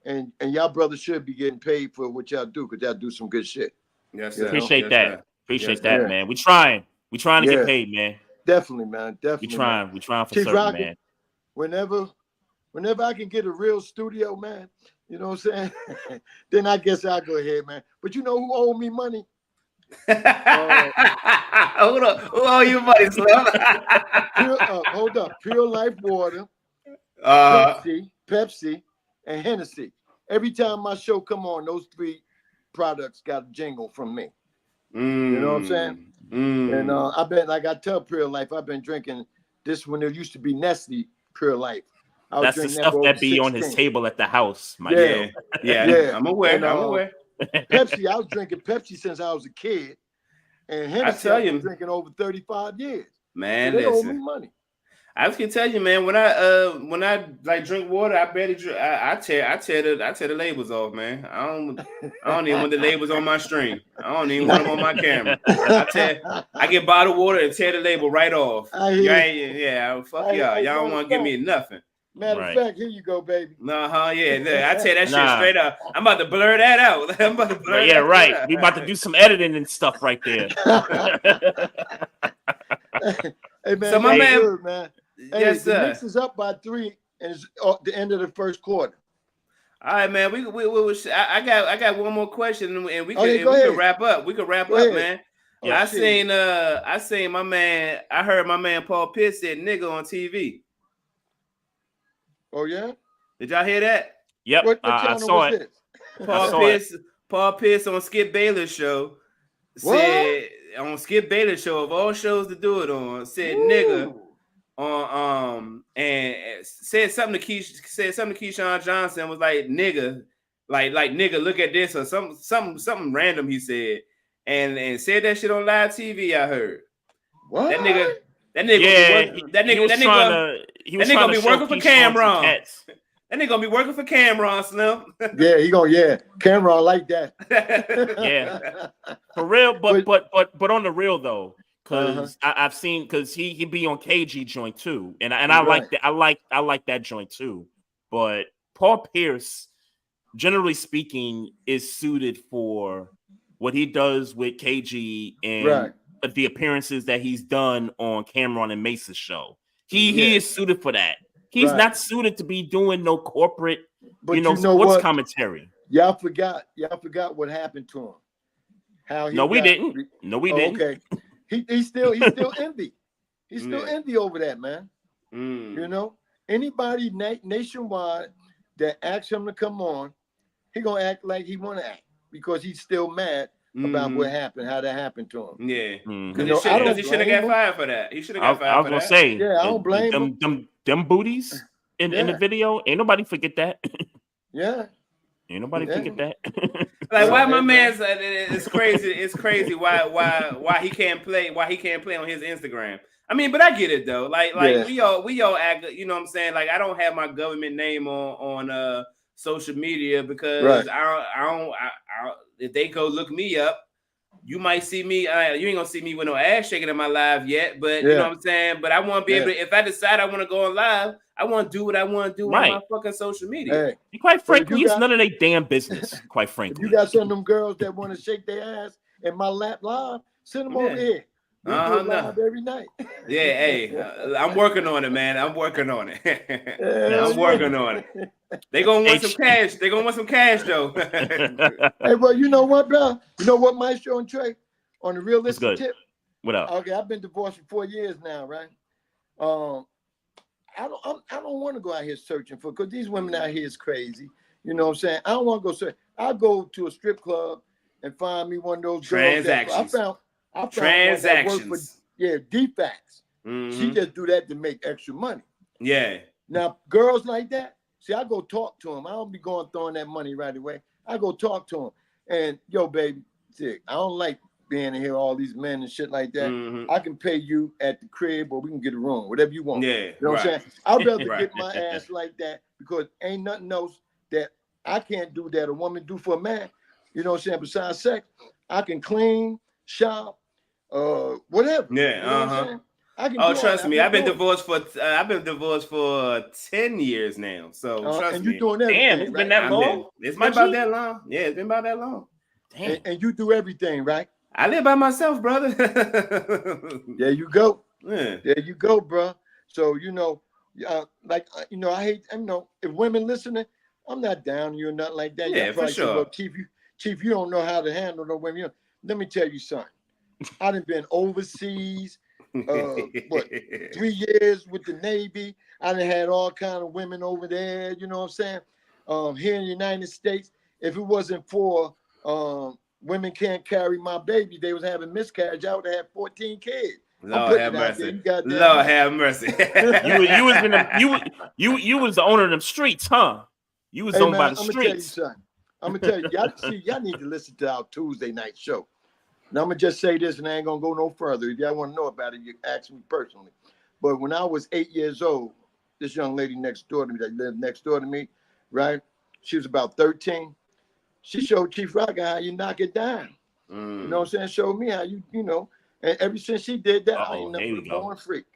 saying? And y'all brothers should be getting paid for what y'all do, because y'all do some good shit. Yes, sir. Appreciate Yes, that. sir. Appreciate Yes, that, sir. man. We trying to get paid, man. Definitely, man. Definitely. We trying for Chief certain, Rocka, man. Whenever I can get a real studio, man, you know what I'm saying? Then I guess I'll go ahead, man. But you know who owe me money? Hold on. Who owe you money, Slim? Hold up. Pure Life Water, Pepsi, and Hennessy. Every time my show come on, those three products got a jingle from me. You know what I'm saying? And I've been, like I tell Pure Life, I've been drinking this when there used to be Nestle Pure Life. That's the stuff that be 16. on his table at the house, my yeah. I'm aware. And, I'm aware. Pepsi, I was drinking Pepsi since I was a kid. And Hennessy, I've been drinking over 35 years. Man, so they owe me money. I can tell you, man. When I like drink water, I barely drink. I tear the labels off, man. I don't even want the labels on my stream. I don't even want them on my camera. I get bottled water and tear the label right off. Fuck y'all. Y'all don't want to give me nothing. Matter of fact, here you go, baby. Yeah. I tear that shit straight up. I'm about to blur that out. I'm about to blur that right. out. We about to do some editing and stuff right there. Hey man, so my man, good, man. Hey, yes, sir. The Knicks is up by 3, and it's the end of the first quarter. All right, man. I got one more question, and we can wrap up. We can wrap up, man. Yeah, I seen my man. I heard my man Paul Pierce said nigga on TV. Oh yeah. Did y'all hear that? Yep, What I saw it. Paul Pierce on Skip Bayless show said on Skip Bayless show of all shows to do it on said nigga on and said something to Keyshawn Johnson, was like nigga, like nigga, look at this, or something random he said, and said that shit on live TV. I heard what that nigga gonna be working for Cameron. That nigga gonna be working for Cameron, Slim. Cameron like that. Yeah, for real. But on the real though, because I've seen, because he be on KG joint too, and I like that. I like that joint too. But Paul Pierce, generally speaking, is suited for what he does with KG and the appearances that he's done on Cameron and Mace's show. He is suited for that. He's not suited to be doing no corporate, sports commentary. Y'all forgot what happened to him. How he we didn't. No, we didn't. Okay, he's still envy. He's still envy over that, man. You know, anybody nationwide that asks him to come on, he gonna act like he want to act because he's still mad about what happened, how that happened to him. Yeah, because he should have got fired for that. He should have got fired. I was gonna say, I don't blame him. Them booties in the video, ain't nobody forget that. Yeah. Ain't nobody forget that. Like why my man's it's crazy. It's crazy why he can't play on his Instagram. I mean, but I get it though. Like we all act. You know what I'm saying? Like I don't have my government name on social media because I don't. If they go look me up, you might see me. You ain't gonna see me with no ass shaking in my live yet. But you know what I'm saying. But I want to be able to. If I decide I want to go on live, I want to do what I want to do on my fucking social media. Hey, and quite frankly, it's none of their damn business. Quite frankly, if you got some of them girls that want to shake their ass in my lap live, send them over here. We do it live every night. Yeah, hey, I'm working on it, man. I'm working on it. I'm working on it. They gonna want some cash. They gonna want some cash though. Hey, well, you know what, bro? You know what, Maestro and Trey? On the realistic tip. What up? Okay, I've been divorced for 4 years now, right? I don't want to go out here searching for, because these women out here is crazy. You know what I'm saying? I don't want to go search. I'll go to a strip club and find me one of those transactions. Girls I found transactions. defects. Mm-hmm. She just do that to make extra money. Yeah. Now, girls like that, see, I go talk to them. I don't be going throwing that money right away. I go talk to them. And, yo, baby, see, I don't like being here, all these men and shit like that. Mm-hmm. I can pay you at the crib or we can get a room, whatever you want. Yeah. You know what I'm saying? I'd rather get my ass like that because ain't nothing else that I can't do that a woman do for a man. You know what I'm saying? Besides sex, I can clean, shop, whatever. Yeah, you know what I'm saying? I can trust me, I've been divorced for 10 years now. So trust and me. You doing everything, damn, it's been that long? It's been about that long. Yeah, it's been about that long. Damn. And you do everything, right? I live by myself, brother. There you go. Yeah. There you go, bro. So I hate. If women listening, I'm not down on you or nothing like that. Yeah, for sure. Well, Chief, you don't know how to handle the women. Let me tell you something. I done been overseas. 3 years with the Navy. I done had all kind of women over there. You know what I'm saying? Here in the United States, if it wasn't for women can't carry my baby, they was having miscarriage. I would have had 14 kids. Lord have mercy. Lord have mercy. You was the owner of them streets, huh? You was owned by the streets. I'm gonna tell you, y'all need to listen to our Tuesday night show. Now I'm gonna just say this, and I ain't gonna go no further. If y'all want to know about it, you ask me personally. But when I was 8 years old, this young lady next door to me, that lived next door to me, right? She was about 13. She showed Chief Rocka how you knock it down. You know what I'm saying? Showed me how you know. And ever since she did that, I ain't never been born freak.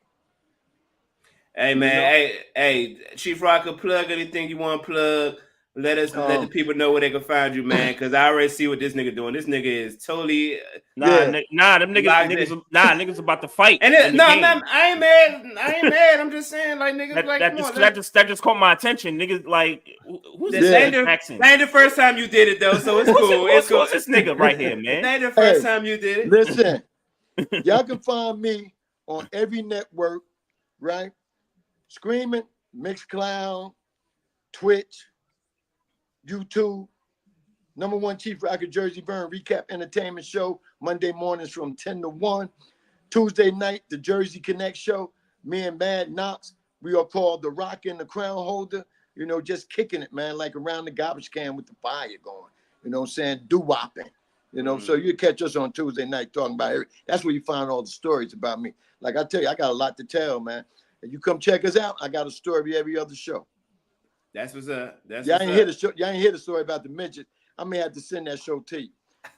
Hey man, hey, Chief Rocka, plug anything you want to plug. Let the people know where they can find you, man. Because I already see what this nigga doing. This nigga is totally them niggas about to fight. And I ain't mad. I'm just saying, like niggas, that just caught my attention. Niggas like who's this? That ain't the first time you did it though, so it's cool. It's cool. This nigga right here, man. That ain't the first time you did it. Listen, y'all can find me on every network, right? Screaming, Mixcloud, Twitch, YouTube, #1 Chief Rocka Jersey Vern recap entertainment show Monday mornings from 10 to 1. Tuesday night, the Jersey Connect show. Me and Mad Knox, we are called the Rock and the Crown Holder. You know, just kicking it, man, like around the garbage can with the fire going. You know what I'm saying? Doo-wopping. You know, so you catch us on Tuesday night talking about it. That's where you find all the stories about me. Like I tell you, I got a lot to tell, man. If you come check us out, I got a story every other show. That's what's up. Y'all ain't hear the story about the midget. I may have to send that show to you.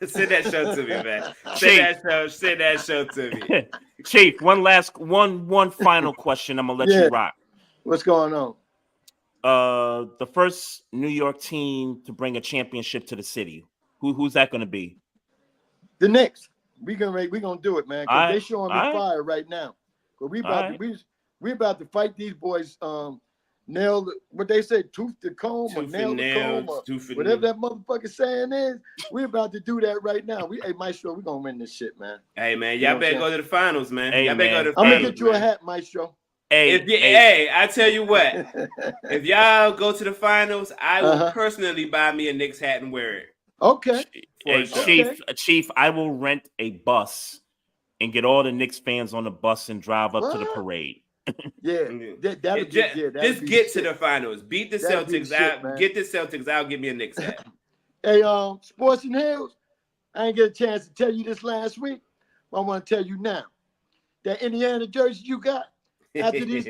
Send that show to me, man. Send that show to me. Chief, one final question. I'm gonna let you rock. What's going on? The first New York team to bring a championship to the city. Who's that gonna be? The Knicks. We gonna do it, man. Because they showing me fire right now. But we about to fight these boys. Nail what they say, tooth to comb or nail to comb or whatever that motherfucker saying is. We're about to do that right now. Maestro, we're gonna win this shit, man. Hey man, y'all better go to the finals, man. Hey, y'all better go to the finals. I'm gonna get you a hat, Maestro. Hey, I tell you what, if y'all go to the finals, I will personally buy me a Knicks hat and wear it. Okay. Chief, I will rent a bus and get all the Knicks fans on the bus and drive up to the parade. Just get to the finals. Beat the Celtics out. Get the Celtics out. Give me a Knicks hat. Hey, Sports and Hills, I ain't get a chance to tell you this last week, but I want to tell you now. That Indiana jersey you got, after we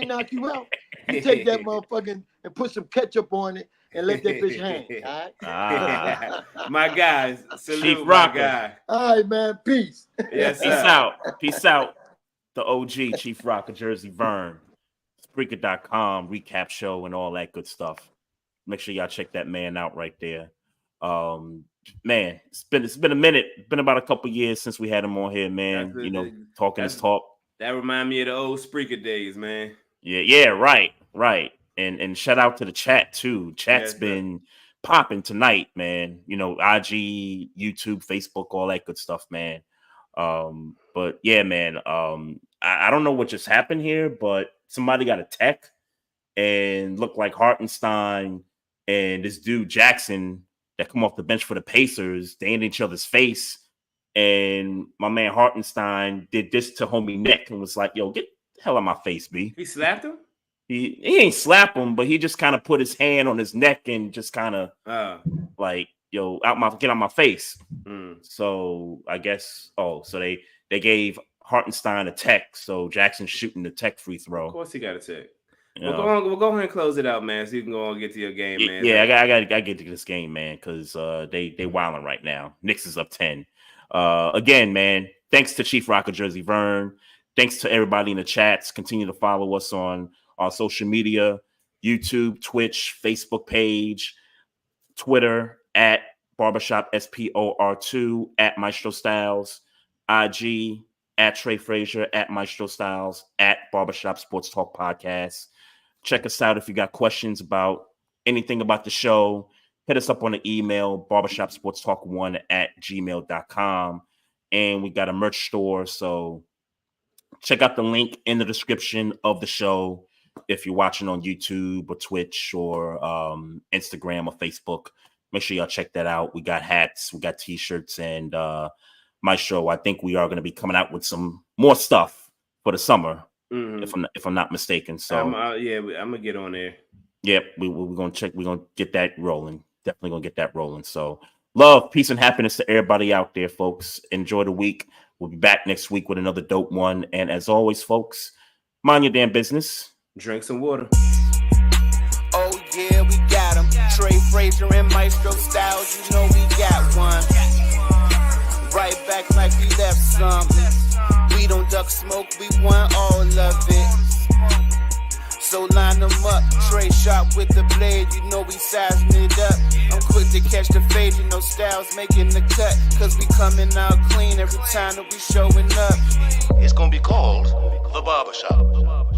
knock you out, you take that motherfucking and put some ketchup on it and let that bitch hang. All right? My guys, salute Chief my Rocka. guy. All right, man. Peace. Yes, Peace out. Peace out. The OG, Chief Rocka, Jersey Vern, Spreaker.com, recap show, and all that good stuff. Make sure y'all check that man out right there. Man, it's been a minute. It's been about a couple years since we had him on here, man. Talking his talk. That remind me of the old Spreaker days, man. Yeah, right. And shout out to the chat too. Chat's been popping tonight, man. IG, YouTube, Facebook, all that good stuff, man. But yeah, man. I don't know what just happened here, but somebody got a tech and looked like Hartenstein and this dude Jackson that come off the bench for the Pacers. They in each other's face, and my man Hartenstein did this to homie Nick and was like, "Yo, get the hell out of my face, B." He slapped him. He ain't slap him, but he just kind of put his hand on his neck and just kind of like, "Yo, get out my face." So I guess so they gave Hartenstein a tech, so Jackson's shooting the tech free throw. Of course he got a tech. We'll go ahead and close it out, man, so you can go on and get to your game, man. Yeah, I gotta get to this game, man, because they wilding right now. Knicks is up 10. Again, man, thanks to Chief Rocka, Jersey Vern. Thanks to everybody in the chats. Continue to follow us on our social media, YouTube, Twitch, Facebook page, Twitter, at Barbershop SPOR2, at Maestro Styles, IG, at Trey Frazier, at Maestro Styles, at Barbershop Sports Talk Podcast. Check us out if you got questions about anything about the show. Hit us up on the email, barbershopsportstalk1@gmail.com. And we got a merch store, so check out the link in the description of the show if you're watching on YouTube or Twitch or Instagram or Facebook. Make sure y'all check that out. We got hats, we got t-shirts, and Maestro, I think we are going to be coming out with some more stuff for the summer, if I'm not mistaken. So I'm gonna get on there. Yep, we're gonna check. We're gonna get that rolling. Definitely gonna get that rolling. So love, peace, and happiness to everybody out there, folks. Enjoy the week. We'll be back next week with another dope one. And as always, folks, mind your damn business. Drink some water. Oh yeah, we got him. Trey Frazier and Maestro Styles, you know we got one. Right back like we left something. We don't duck smoke, we want all of it. So line them up, Trey shot with the blade, you know we sizing it up. I'm quick to catch the fade, you know Styles making the cut. Cause we coming out clean every time that we showing up. It's gonna be called The Barbershop.